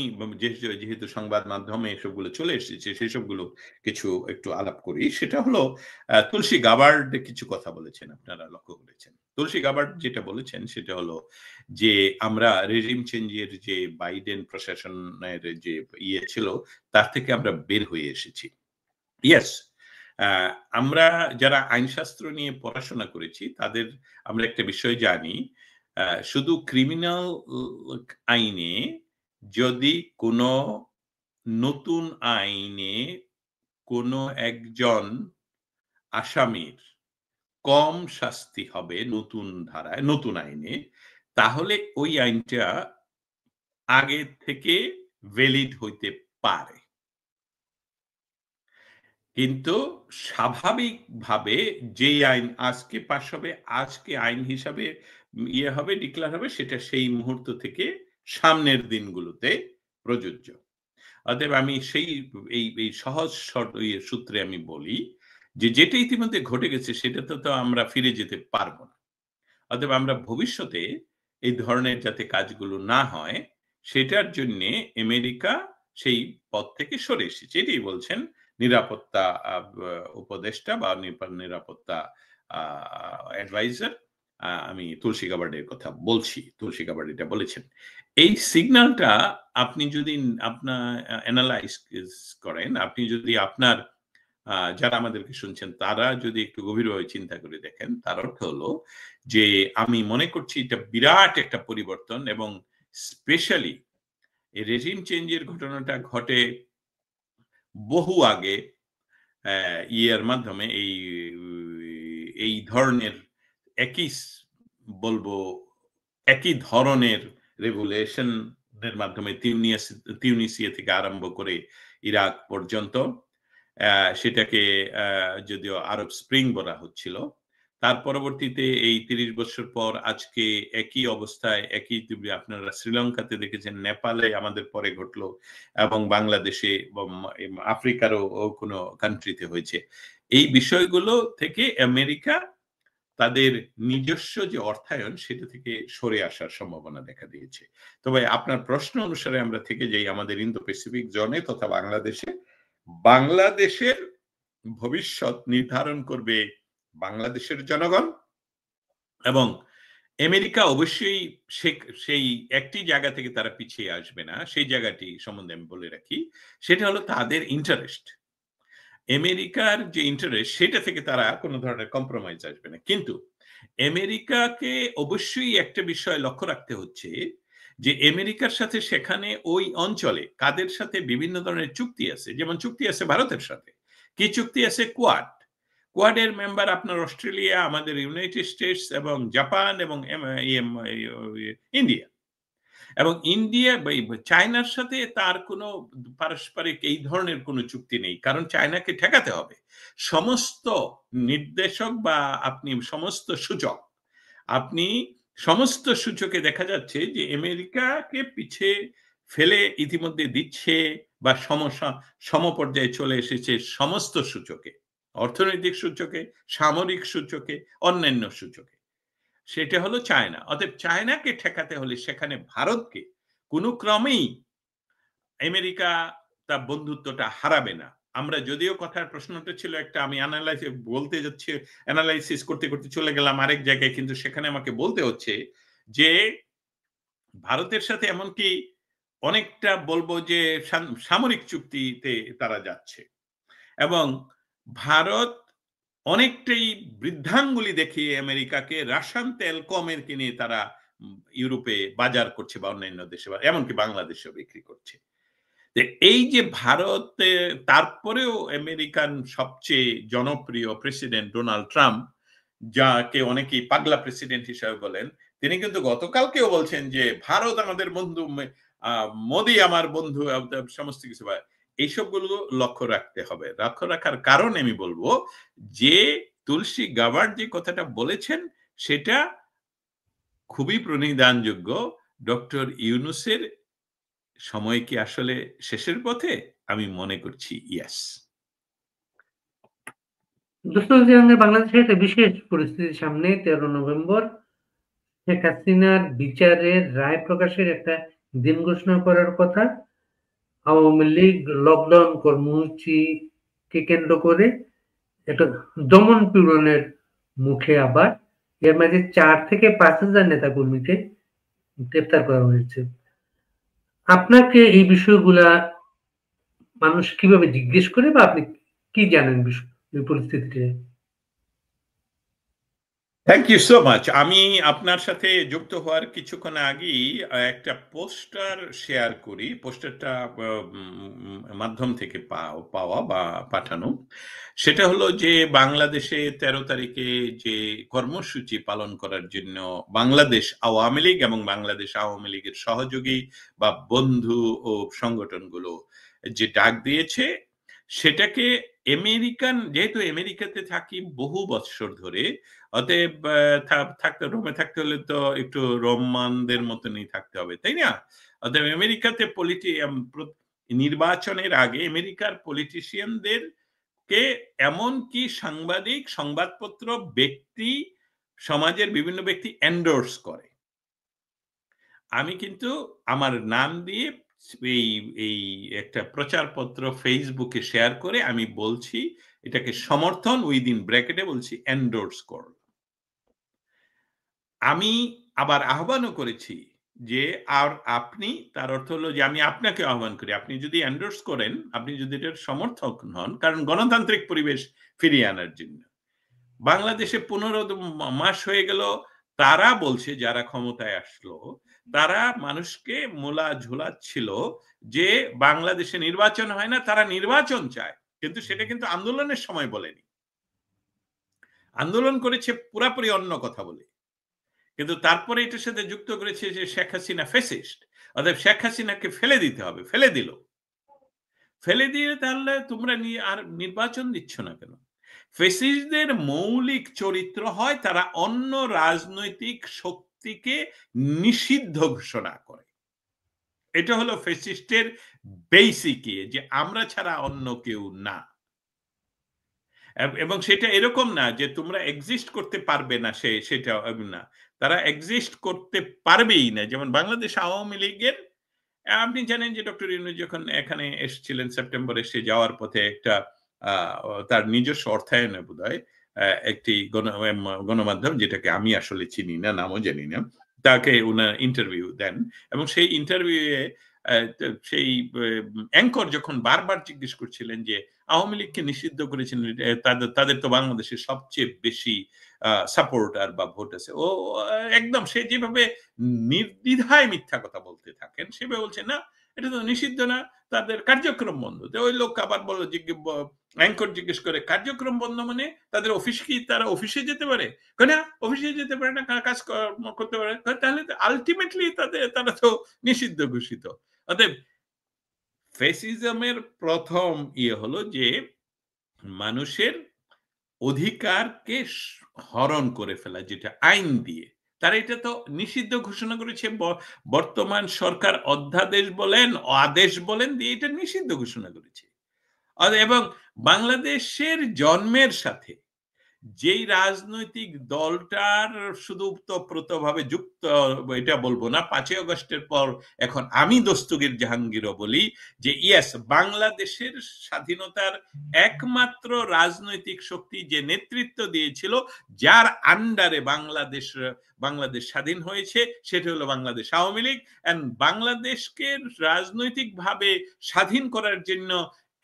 B: যেহেতু সংবাদ মাধ্যমে এসবগুলো চলে এসেছে, সেসবগুলো কিছু একটু আলাপ করি। সেটা হলো তুলসী গাবার্ড কিছু কথা বলেছেন, আপনারা লক্ষ্য করেছেন। তুলসী গাবার্ড যেটা বলেছেন সেটা হলো যে আমরা রেজিম চেঞ্জের যে বাইডেন প্রশাসনের যে ছিল, তার থেকে আমরা বের হয়ে এসেছি। ইয়েস, আমরা যারা আইনশাস্ত্র নিয়ে পড়াশোনা করেছি আমরা একটা বিষয় জানি, শুধু ক্রিমিনাল আইনে যদি কোনো নতুন আইনে কোনো একজন আসামির কম শাস্তি হবে নতুন ধারায়, নতুন আইনে, তাহলে ওই আইনটা আগে থেকে ভ্যালিড হইতে পারে। কিন্তু স্বাভাবিকভাবে যেই আইন আজকে পাস হবে, আজকে আইন হিসাবে হবে, ডিক্লেয়ার হবে, সেটা সেই মুহূর্ত থেকে সামনের দিনগুলোতে প্রযোজ্য। অতএব আমি এই সহজ সূত্রে আমি বলি যে যেটা ইতিমধ্যে ঘটে গেছে সেটাতে তো আমরা ফিরে যেতে পারবো না। অতএব আমরা ভবিষ্যতে এই ধরনের যাতে কাজগুলো না হয়, সেটার জন্যে আমেরিকা সেই পথ থেকে সরে এসেছে। এটাই বলছেন নিরাপত্তা উপদেষ্টা বা নিরাপত্তা অ্যাডভাইজার। আমি তুলসী গাবার্ডের কথা বলছি। তুলসী গাবার্ড এটা বলেছেন। এই সিগন্যালটা আপনি যদি আপনার এনালাইজ করেন, আপনি যদি আপনার যারা আমাদেরকে শুনছেন তারা যদি একটু গভীরভাবে চিন্তা করে দেখেন, তার অর্থ হলো যে আমি মনে করছি এটা বিরাট একটা পরিবর্তন, এবং স্পেশালি এই রেজিম চেঞ্জের ঘটনাটা ঘটে বহু আগে ইয়ের মাধ্যমে এই ধরনের একই বলবো একই ধরনের রেগুলেশন এর মাধ্যমে তিউনিসিয়া থেকে আরম্ভ করে ইরাক পর্যন্ত সেটাকে যদিও আরব স্প্রিং বলা হচ্ছিল। তার পরবর্তীতে এই ৩০ বছর পর আজকে একই অবস্থায় আপনারা শ্রীলঙ্কাতে দেখেছেন, নেপালে আমাদের পরে ঘটলো, এবং বাংলাদেশে আফ্রিকারও কোনো কান্ট্রিতে হয়েছে। এই বিষয়গুলো থেকে আমেরিকা তাদের নিজস্ব যে অর্থায়ন সেটা থেকে সরে আসার সম্ভাবনা দেখা দিয়েছে। তবে আপনার প্রশ্ন অনুসারে আমরা থেকে যাই আমাদের ইন্দো প্যাসিফিক জোনে তথা বাংলাদেশে। বাংলাদেশের ভবিষ্যৎ নির্ধারণ করবে বাংলাদেশের জনগণ, এবং আমেরিকা অবশ্যই সেই একটি জায়গা থেকে তারা পিছিয়ে আসবে না। সেই জায়গাটি সম্বন্ধে আমি বলে রাখি, সেটা হলো তাদের ইন্টারেস্ট। আমেরিকার যে ইন্টারেস্ট সেটা থেকে তারা কোনো ধরনের কম্প্রোমাইজ আসবে না। কিন্তু আমেরিকাকে অবশ্যই একটা বিষয় লক্ষ্য রাখতে হচ্ছে যে আমেরিকার সাথে সেখানে ওই অঞ্চলে কাদের সাথে বিভিন্ন ধরনের চুক্তি আছে। যেমন চুক্তি আছে ভারতের সাথে, কি চুক্তি আছে? কোয়াডের মেম্বার আপনার অস্ট্রেলিয়া, আমাদের ইউনাইটেড স্টেটস এবং জাপান এবং ইন্ডিয়া। এবং ইন্ডিয়া চায়নার সাথে তার কোনো পারস্পরিক এই ধরনের কোনো চুক্তি নেই, কারণ চায়নাকে ঠেকাতে হবে। সমস্ত নির্দেশক বা সমস্ত সূচকে দেখা যাচ্ছে যে আমেরিকাকে পিছে ফেলে ইতিমধ্যে দিচ্ছে বা সমপর্যায়ে চলে এসেছে সমস্ত সূচকে, অর্থনৈতিক সূচকে, সামরিক সূচকে, অন্যান্য সূচকে। সেটা হলো চায়না। অতএব চায়নাকে ঠেকাতে হলে সেখানে ভারতকে কোনো ক্রমেই আমেরিকা তার বন্ধুত্বটা হারাবে না। আমরা যদিও কথার প্রশ্নটা ছিল একটা, আমি বলতে যাচ্ছি, অ্যানালাইসিস করতে করতে চলে গেলাম আরেক জায়গায়, কিন্তু সেখানে আমাকে বলতে হচ্ছে যে ভারতের সাথে এমনকি অনেকটা বলবো যে সামরিক চুক্তিতে তারা যাচ্ছে, এবং ভারত অনেকটাই বৃদ্ধাঙ্গুলি দেখিয়ে আমেরিকাকে রাশিয়ান তেল কমের কিনে তারা ইউরোপে বাজার করছে বা অন্যান্য দেশে, এমনকি বাংলাদেশেও বিক্রি করছে। এই যে ভারতে, তারপরেও আমেরিকান সবচেয়ে জনপ্রিয় প্রেসিডেন্ট ডোনাল্ড ট্রাম্প, যাকে অনেকেই পাগলা প্রেসিডেন্ট হিসাবে বলেন, তিনি কিন্তু গতকালকেও বলছেন যে ভারত আমাদের বন্ধু, মোদি আমার বন্ধু, সমস্ত কিছু। এইসবগুলো লক্ষ্য রাখতে হবে। লক্ষ্য রাখার কারণ আমি বলবো যে তুলসী গাবার্ড যে কথাটা বলেছেন সেটা খুবই প্রণিধানযোগ্য। ডক্টর ইউনূসের সময় কি আসলে শেষের পথে? আমি মনে করছি ইয়েস।
A: দোস্তদের বাংলাদেশের একটা বিশেষ পরিস্থিতির সামনে 13 নভেম্বর শেখ হাসিনার বিচারের রায় প্রকাশের একটা দিন ঘোষণা করার কথা। আওয়ামী লীগ লকডাউন কর্মসূচিকে কেন্দ্র করে একটা দমন পীড়নের মুখে আবার এর মাঝে 4 থেকে 5 হাজার নেতা কর্মীকে গ্রেপ্তার করা হয়েছে। আপনাকে এই বিষয়গুলা মানুষ কিভাবে জিজ্ঞেস করে, বা আপনি কি জানেন বিষয় এই পরিস্থিতিতে?
B: Thank you so much. আমি আপনার সাথে যুক্ত হওয়ার কিছুক্ষণ আগেই একটা পোস্টার শেয়ার করি। পোস্টারটা মাধ্যম থেকে পাওয়া বা পাঠানো। সেটা হলো যে বাংলাদেশে 13 তারিখে যে কর্মসূচি পালন করার জন্য বাংলাদেশ আওয়ামী লীগ এবং বাংলাদেশ আওয়ামী লীগের সহযোগী বা বন্ধু ও সংগঠনগুলো যে ডাক দিয়েছে, সেটাকে যেহেতু আমেরিকাতে থাকি বহু বৎসর ধরে, অতএব থাকতে রোমে থাকতে হলে তো একটু রোমানদের মতনই থাকতে হবে, তাই না? অতএব আমেরিকাতে নির্বাচনের আগে আমেরিকার পলিটিশিয়ানদের কে এমনকি সাংবাদিক, সংবাদপত্র, ব্যক্তি, সমাজের বিভিন্ন ব্যক্তি এন্ডোর্স করে। আমি কিন্তু আমার নাম দিয়ে এই এই একটা প্রচারপত্র ফেসবুকে শেয়ার করে আমি বলছি এটাকে সমর্থন, উইদিন ব্র্যাকেটে বলছি এন্ডোর্স কর। আমি আবার আহ্বানও করেছি যে আপনি, তার অর্থ হলো যে আমি আপনাকে আহ্বান করি, আপনি যদি এন্ডোর্স করেন, আপনি যদি এটার সমর্থক হন, কারণ গণতান্ত্রিক পরিবেশ ফিরিয়ে আনার জন্য বাংলাদেশে 15 মাস হয়ে গেল, তারা বলছে যারা ক্ষমতায় আসলো তারা মানুষকে মোলা ঝোলাচ্ছিল যে বাংলাদেশে নির্বাচন হয় না, তারা নির্বাচন চায়, কিন্তু সেটা কিন্তু আন্দোলনের সময় বলেনি। আন্দোলন করেছে পুরাপুরি অন্য কথা বলে, কিন্তু তারপরে এটার সাথে যুক্ত করেছে যে শেখ হাসিনা ফ্যাসিস্ট, অতএব শেখ হাসিনাকে ফেলে দিতে হবে। ফেলে দিল। ফেলে দিয়ে তাহলে তোমরা আর নির্বাচন দিচ্ছ না কেন? ফ্যাসিস্টদের মৌলিক চরিত্র হয় তারা অন্য রাজনৈতিক শক্তিকে নিষিদ্ধ ঘোষণা করে। এটা হলো ফ্যাসিস্টের বেসিক, যে আমরা ছাড়া অন্য কেউ না। এবং সেটা এরকম না যে তোমরা এক্সিস্ট করতে পারবে না, সেটা না, তারা এক্সিস্ট করতে পারবেই না। যেমন বাংলাদেশ আওয়ামী লীগের, আপনি জানেন যে ডক্টর ইউনূস যখন এখানে এসেছিলেন সেপ্টেম্বরে, সে যাওয়ার পথে একটা তার নিজস্ব অর্থায়নে বোধহয় একটি গণমাধ্যম, যেটাকে আমি আসলে চিনি না, নামও জানি না, তাকে উনার ইন্টারভিউ দেন, এবং সেই ইন্টারভিউয়ে সেই অ্যাঙ্কর যখন বারবার জিজ্ঞেস করছিলেন যে আওয়ামী লীগকে নিষিদ্ধ করেছেন, তাদের তো বাংলাদেশের সবচেয়ে বেশি সাপোর্টার বা ভোট আছে, ও একদম সে যেভাবে নির্দ্বিধায় মিথ্যা কথা বলতে থাকেন, সেভাবে বলছে না এটা তো নিষিদ্ধ না, তাদের কার্যক্রম বন্ধ। তো ওই লোক আবার বলল, অ্যাঙ্কর জিজ্ঞেস করে কার্যক্রম বন্ধ মানে তাদের অফিস কি, তারা অফিসে যেতে পারে? না, অফিসে যেতে পারে না, কাজ করতে পারে। তাহলে আলটিমেটলি তারা তো নিষিদ্ধ ঘোষিত। অতএব ফ্যাসিজমের প্রথম হলো যে মানুষের অধিকারকে হরণ করে ফেলা, যেটা আইন দিয়ে। তারা এটা তো নিষিদ্ধ ঘোষণা করেছে। বর্তমান সরকার অধ্যাদেশ বলেন, আদেশ বলেন দিয়ে এটা নিষিদ্ধ ঘোষণা করেছে। এবং বাংলাদেশের জন্মের সাথে যেই রাজনৈতিক দলটার শুধু ওতপ্রোতভাবে যুক্ত, এটা বলবো না, 5ই আগস্টের পর এখন আমি দস্তগীর জাহাঙ্গীরও বলি যে ইয়েস, বাংলাদেশের স্বাধীনতার একমাত্র রাজনৈতিক শক্তি যে নেতৃত্ব দিয়েছিল, যার আন্ডারে বাংলাদেশ স্বাধীন হয়েছে, সেটা হলো বাংলাদেশ আওয়ামী লীগ। এন্ড বাংলাদেশকে রাজনৈতিকভাবে স্বাধীন করার জন্য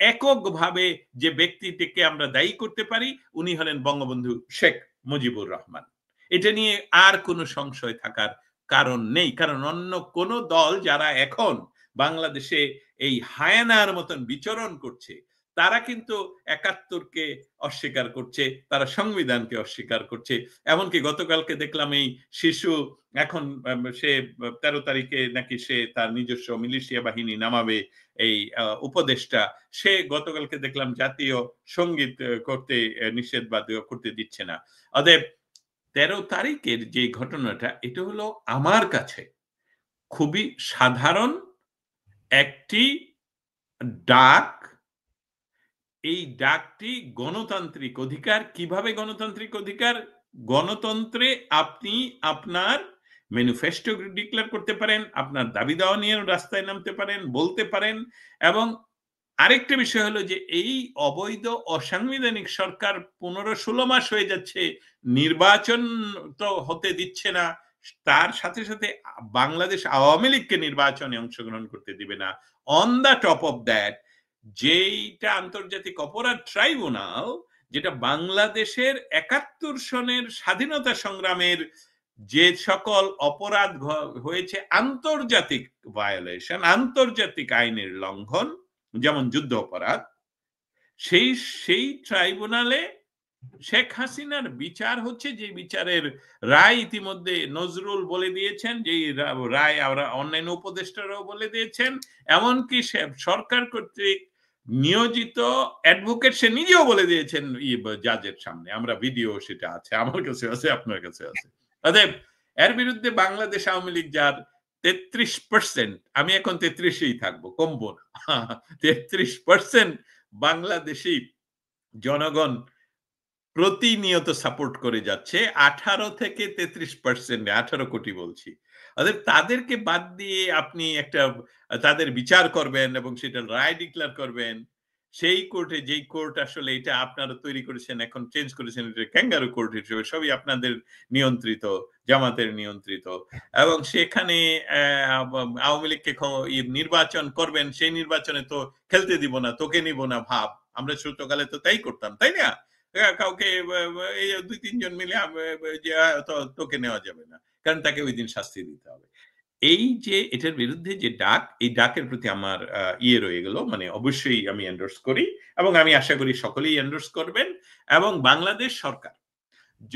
B: এককভাবে যে ব্যক্তিটিকে আমরা দায়ী করতে পারি, উনি হলেন বঙ্গবন্ধু শেখ মুজিবুর রহমান। এটা নিয়ে আর কোনো সংশয় থাকার কারণ নেই, কারণ অন্য কোন দল যারা এখন বাংলাদেশে এই হায়ানার মতন বিচরণ করছে, তারা কিন্তু 71কে অস্বীকার করছে, তারা সংবিধানকে অস্বীকার করছে। এমনকি গতকালকে দেখলাম এই শিশু, এখন সে 13 তারিখে নাকি সে তার নিজস্ব মিলিশিয়া বাহিনী নামাবে, এই উপদেষ্টা, সে গতকালকে দেখলাম জাতীয় সঙ্গীত করতে নিষেধ বা করতে দিচ্ছে না। অতএব 13 তারিখের যে ঘটনাটা, এটা হলো আমার কাছে খুবই সাধারণ একটি ডাক। এই ডাকটি গণতান্ত্রিক অধিকার। কিভাবে গণতান্ত্রিক অধিকার? গণতন্ত্রে আপনি আপনার ম্যানিফেস্টো ডিক্লেয়ার করতে পারেন, আপনার দাবি দেওয়া নিয়ে রাস্তায় নামতে পারেন, বলতে পারেন। এবং আরেকটা বিষয় হলো যে এই অবৈধ অসাংবিধানিক সরকার 15-16 মাস হয়ে যাচ্ছে, নির্বাচন তো হতে দিচ্ছে না, তার সাথে সাথে বাংলাদেশ আওয়ামী লীগকে নির্বাচনে অংশগ্রহণ করতে দিবে না। On the top of that, যেইটা আন্তর্জাতিক অপরাধ ট্রাইব্যুনাল, যেটা বাংলাদেশের 71 সনের স্বাধীনতা সংগ্রামের যে সকল অপরাধ হয়েছে, আন্তর্জাতিক ভায়োলেশন, আন্তর্জাতিক আইনের লঙ্ঘন, যেমন যুদ্ধ অপরাধ, সেই সেই ট্রাইব্যুনালে শেখ হাসিনার বিচার হচ্ছে, যে বিচারের রায় ইতিমধ্যে নজরুল বলে দিয়েছেন, যে রায় অন্যান্য উপদেষ্টারাও বলে দিয়েছেন, এমনকি সরকার কর্তৃক নিয়োজিত অ্যাডভোকেট সে নিজেও বলে দিয়েছেন জাজের সামনে। আমরা ভিডিও, সেটা আছে, আমার কাছে আছে, আপনার কাছে আছে। অতএব এর বিরুদ্ধে বাংলাদেশ আওয়ামী লীগ যার 33%, আমি এখন 33-এই থাকবো, কমবো না, 33% বাংলাদেশি জনগণ প্রতিনিয়ত সাপোর্ট করে যাচ্ছে, 18 থেকে 33%, 18 কোটি বলছি। অতএব তাদেরকে বাদ দিয়ে আপনি একটা তাদের বিচার করবেন এবং সেটা রায় ডিক্লেয়ার করবেন, সেই কোর্টে, যেই কোর্ট আসলে এটা আপনারা তৈরি করেছেন, এখন চেঞ্জ করেছেন, এটা ক্যাঙ্গারু কোর্ট হিসেবে, সবই আপনাদের নিয়ন্ত্রিত, জামাতের নিয়ন্ত্রিত, এবং সেখানে আওয়ামী লীগকে নির্বাচন করবেন, সেই নির্বাচনে তো খেলতে দিব না, তোকে নিব না ভাব, আমরা ছোটকালে তো তাই করতাম, তাই না? কাউকে এই 2-3 জন মিলে যে তোকে নেওয়া যাবে না, কারণ তাকে ওই দিন শাস্তি দিতে হবে। এই যে এটার বিরুদ্ধে যে ডাক, এই ডাকের প্রতি আমার ইয়ে রয়ে গেল, মানে অবশ্যই আমি এন্ডোর্স করি, এবং আমি আশা করি সকলেই এন্ডোর্স করবেন। এবং বাংলাদেশ সরকার,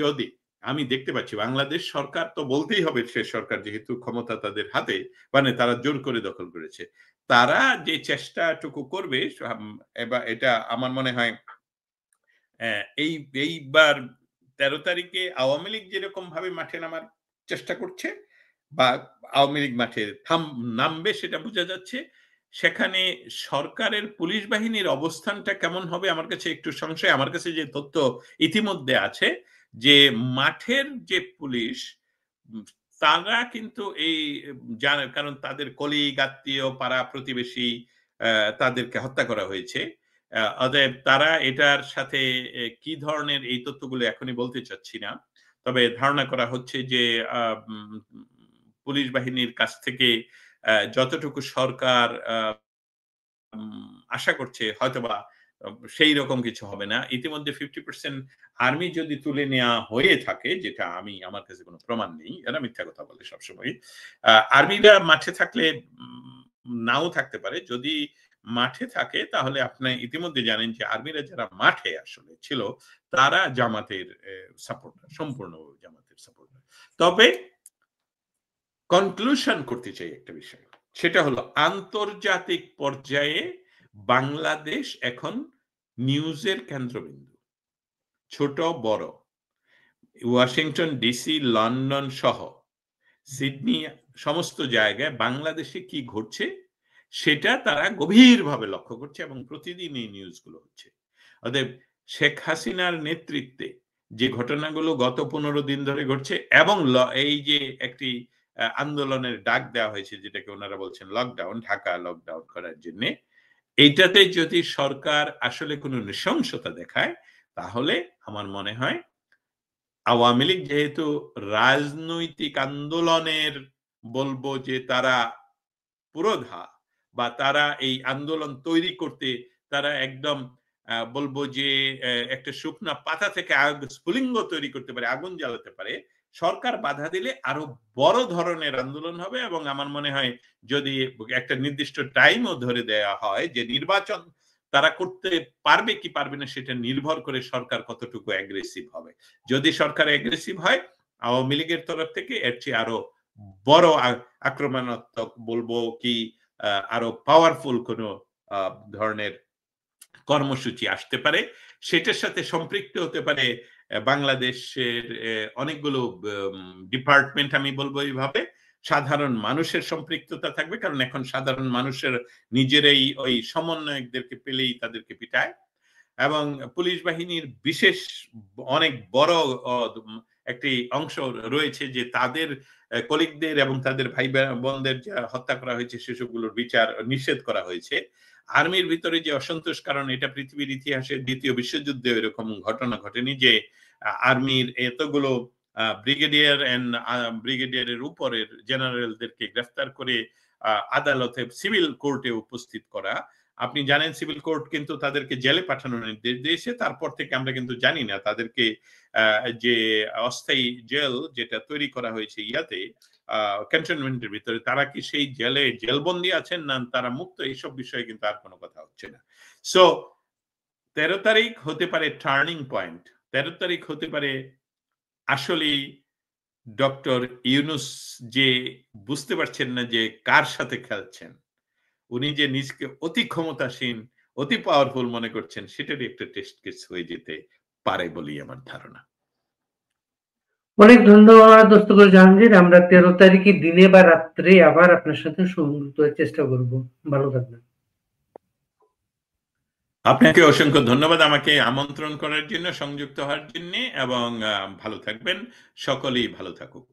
B: যদি আমি দেখতে পাচ্ছি বাংলাদেশ সরকার, তো বলতেই হবে সে সরকার, যেহেতু ক্ষমতা তাদের হাতে, মানে তারা জোর করে দখল করেছে, তারা যে চেষ্টাটুকু করবে, এবার এটা আমার মনে হয় এইবার 13 তারিখে আওয়ামী লীগ যেরকম ভাবে মাঠে নামার চেষ্টা করছে, বা আওয়ামী লীগ মাঠে নামবে সেটা বোঝা যাচ্ছে, সেখানে সরকারের পুলিশ বাহিনীর অবস্থানটা কেমন হবে আমার কাছে একটু সংশয়। আমার কাছে যে তথ্য ইতিমধ্যে আছে, যে মাঠের যে পুলিশ, তারা কিন্তু এই জানে, কারণ তাদের কলিগ, আত্মীয়, পাড়া প্রতিবেশী, তাদেরকে হত্যা করা হয়েছে। অতএব তারা এটার সাথে কি ধরনের, এই তথ্যগুলো এখনই বলতে চাচ্ছি না, তবে ধারণা করা হচ্ছে যে পুলিশ বাহিনীর কাছ থেকে যতটুকু সরকার আশা করছে, হয়তোবা সেই রকম কিছু হবে না। ইতিমধ্যে 50% আর্মি যদি তুলে নেওয়া হয়ে থাকে, যেটা আমার কাছে কোনো প্রমাণ নেই, এরা মিথ্যা কথা বলে সবসময়। আর্মিরা মাঠে থাকলে নাও থাকতে পারে, যদি মাঠে থাকে তাহলে আপনি ইতিমধ্যে জানেন যে আর্মিরা যারা মাঠে আসলে ছিল, তারা জামাতের সাপোর্টার, সম্পূর্ণভাবে জামাতের সাপোর্টার। তবে কনক্লুশন করতে চাই একটা বিষয়, সেটা হলো আন্তর্জাতিক পর্যায়ে বাংলাদেশ এখন নিউজের কেন্দ্রবিন্দু, ছোট বড়, ওয়াশিংটন ডিসি, লন্ডন সহ সিডনি, সমস্ত জায়গায় বাংলাদেশে কি ঘটছে সেটা তারা গভীরভাবে লক্ষ্য করছে, এবং প্রতিদিন এই নিউজগুলো হচ্ছে। অতএব শেখ হাসিনার নেতৃত্বে যে ঘটনাগুলো গত 15 দিন ধরে ঘটছে, এবং এই যে একটি আন্দোলনের ডাক দেওয়া হয়েছে, যেটাকে ওনারা বলছেন লকডাউন, ঢাকা লকডাউন করার জন্য, এইটাতে যদি সরকার আসলে কোনো নৃশংসতা দেখায়, তাহলে আমার মনে হয় আওয়ামী লীগ যেহেতু রাজনৈতিক আন্দোলনের, বলবো যে তারা পুরোধা, বা তারা এই আন্দোলন তৈরি করতে, তারা একদম বলবো যে একটা শুকনা পাতা থেকে স্ফুলিঙ্গ তৈরি করতে পারে, আগুন জ্বালাতে পারে, সরকার বাধা দিলে আরো বড় ধরনের আন্দোলন হবে। এবং আমার মনে হয় যদি একটা নির্দিষ্ট টাইমও ধরে দেয়া হয়, যে নির্বাচন তারা করতে পারবে কি পারবে না, সেটা নির্ভর করে সরকার কতটুকু অ্যাগ্রেসিভ হবে। যদি সরকার অ্যাগ্রেসিভ হয়, আওয়ামী লীগের তরফ থেকে এর চেয়ে আরো বড় আক্রমণাত্মক, বলবো কি আরো পাওয়ারফুল কোন ধরনের কর্মসূচি আসতে পারে। সেটার সাথে সম্পৃক্ত হতে পারে বাংলাদেশের অনেকগুলো ডিপার্টমেন্ট, আমি বলবো এইভাবে, সাধারণ মানুষের সম্পৃক্ততা থাকবে, কারণ এখন সাধারণ মানুষের নিজেরাই ওই সমন্বয়কদেরকে পেলেই তাদেরকে পিটায়, এবং পুলিশ বাহিনীর বিশেষ অনেক বড় একটি অংশ রয়েছে যে তাদের কলিগদের এবং তাদের ভাই বোনদের যা হত্যা করা হয়েছে সেসবগুলোর বিচার নিষেধ করা হয়েছে। আর্মির ভিতরে যে অসন্তোষ, কারণ এটা পৃথিবীর ইতিহাসে দ্বিতীয় বিশ্বযুদ্ধে এরকম ঘটনা ঘটেনি যে আর্মির এতগুলো ব্রিগেডিয়ার এন্ড ব্রিগেডিয়ারের উপরের জেনারেলদেরকে গ্রেফতার করে আদালতে সিভিল কোর্টে উপস্থিত করা। আপনি জানেন সিভিল কোর্ট কিন্তু তাদেরকে জেলে পাঠানোর নির্দেশ দিয়েছে। তারপর থেকে আমরা কিন্তু জানি না তাদেরকে যে অস্থায়ী জেল যেটা তৈরি করা হয়েছে ইয়াতে ক্যান্টনমেন্টের ভিতরে, তারা কি সেই জেলে জেলবন্দি আছেন না তারা মুক্ত, এইসব বিষয়ে কিন্তু আর কোনো কথা হচ্ছে না। সো 13 তারিখ হতে পারে টার্নিং পয়েন্ট। 13 তারিখ হতে পারে আসলেই ডক্টর ইউনুস যে বুঝতে পারছেন না যে কার সাথে খেলছেন, উনি যে নিজকে অতি ক্ষমতাসীন, অতি পাওয়ারফুল মনে করছেন, সেটারই একটা টেস্ট কেস হয়ে যেতে পারে বলেই আমার ধারণা।
A: অনেক ধন্যবাদ দোস্তগো জাহাঙ্গীর। আমরা 13 তারিখে দিনে বা রাত্রে আবার আপনার সাথে সংযুক্ত হওয়ার চেষ্টা করব। ভালো থাকবেন।
B: আপনাকে অসংখ্য ধন্যবাদ আমাকে আমন্ত্রণ করার জন্য, সংযুক্ত হওয়ার জন্য, এবং ভালো থাকবেন। সকলেই ভালো থাকুক।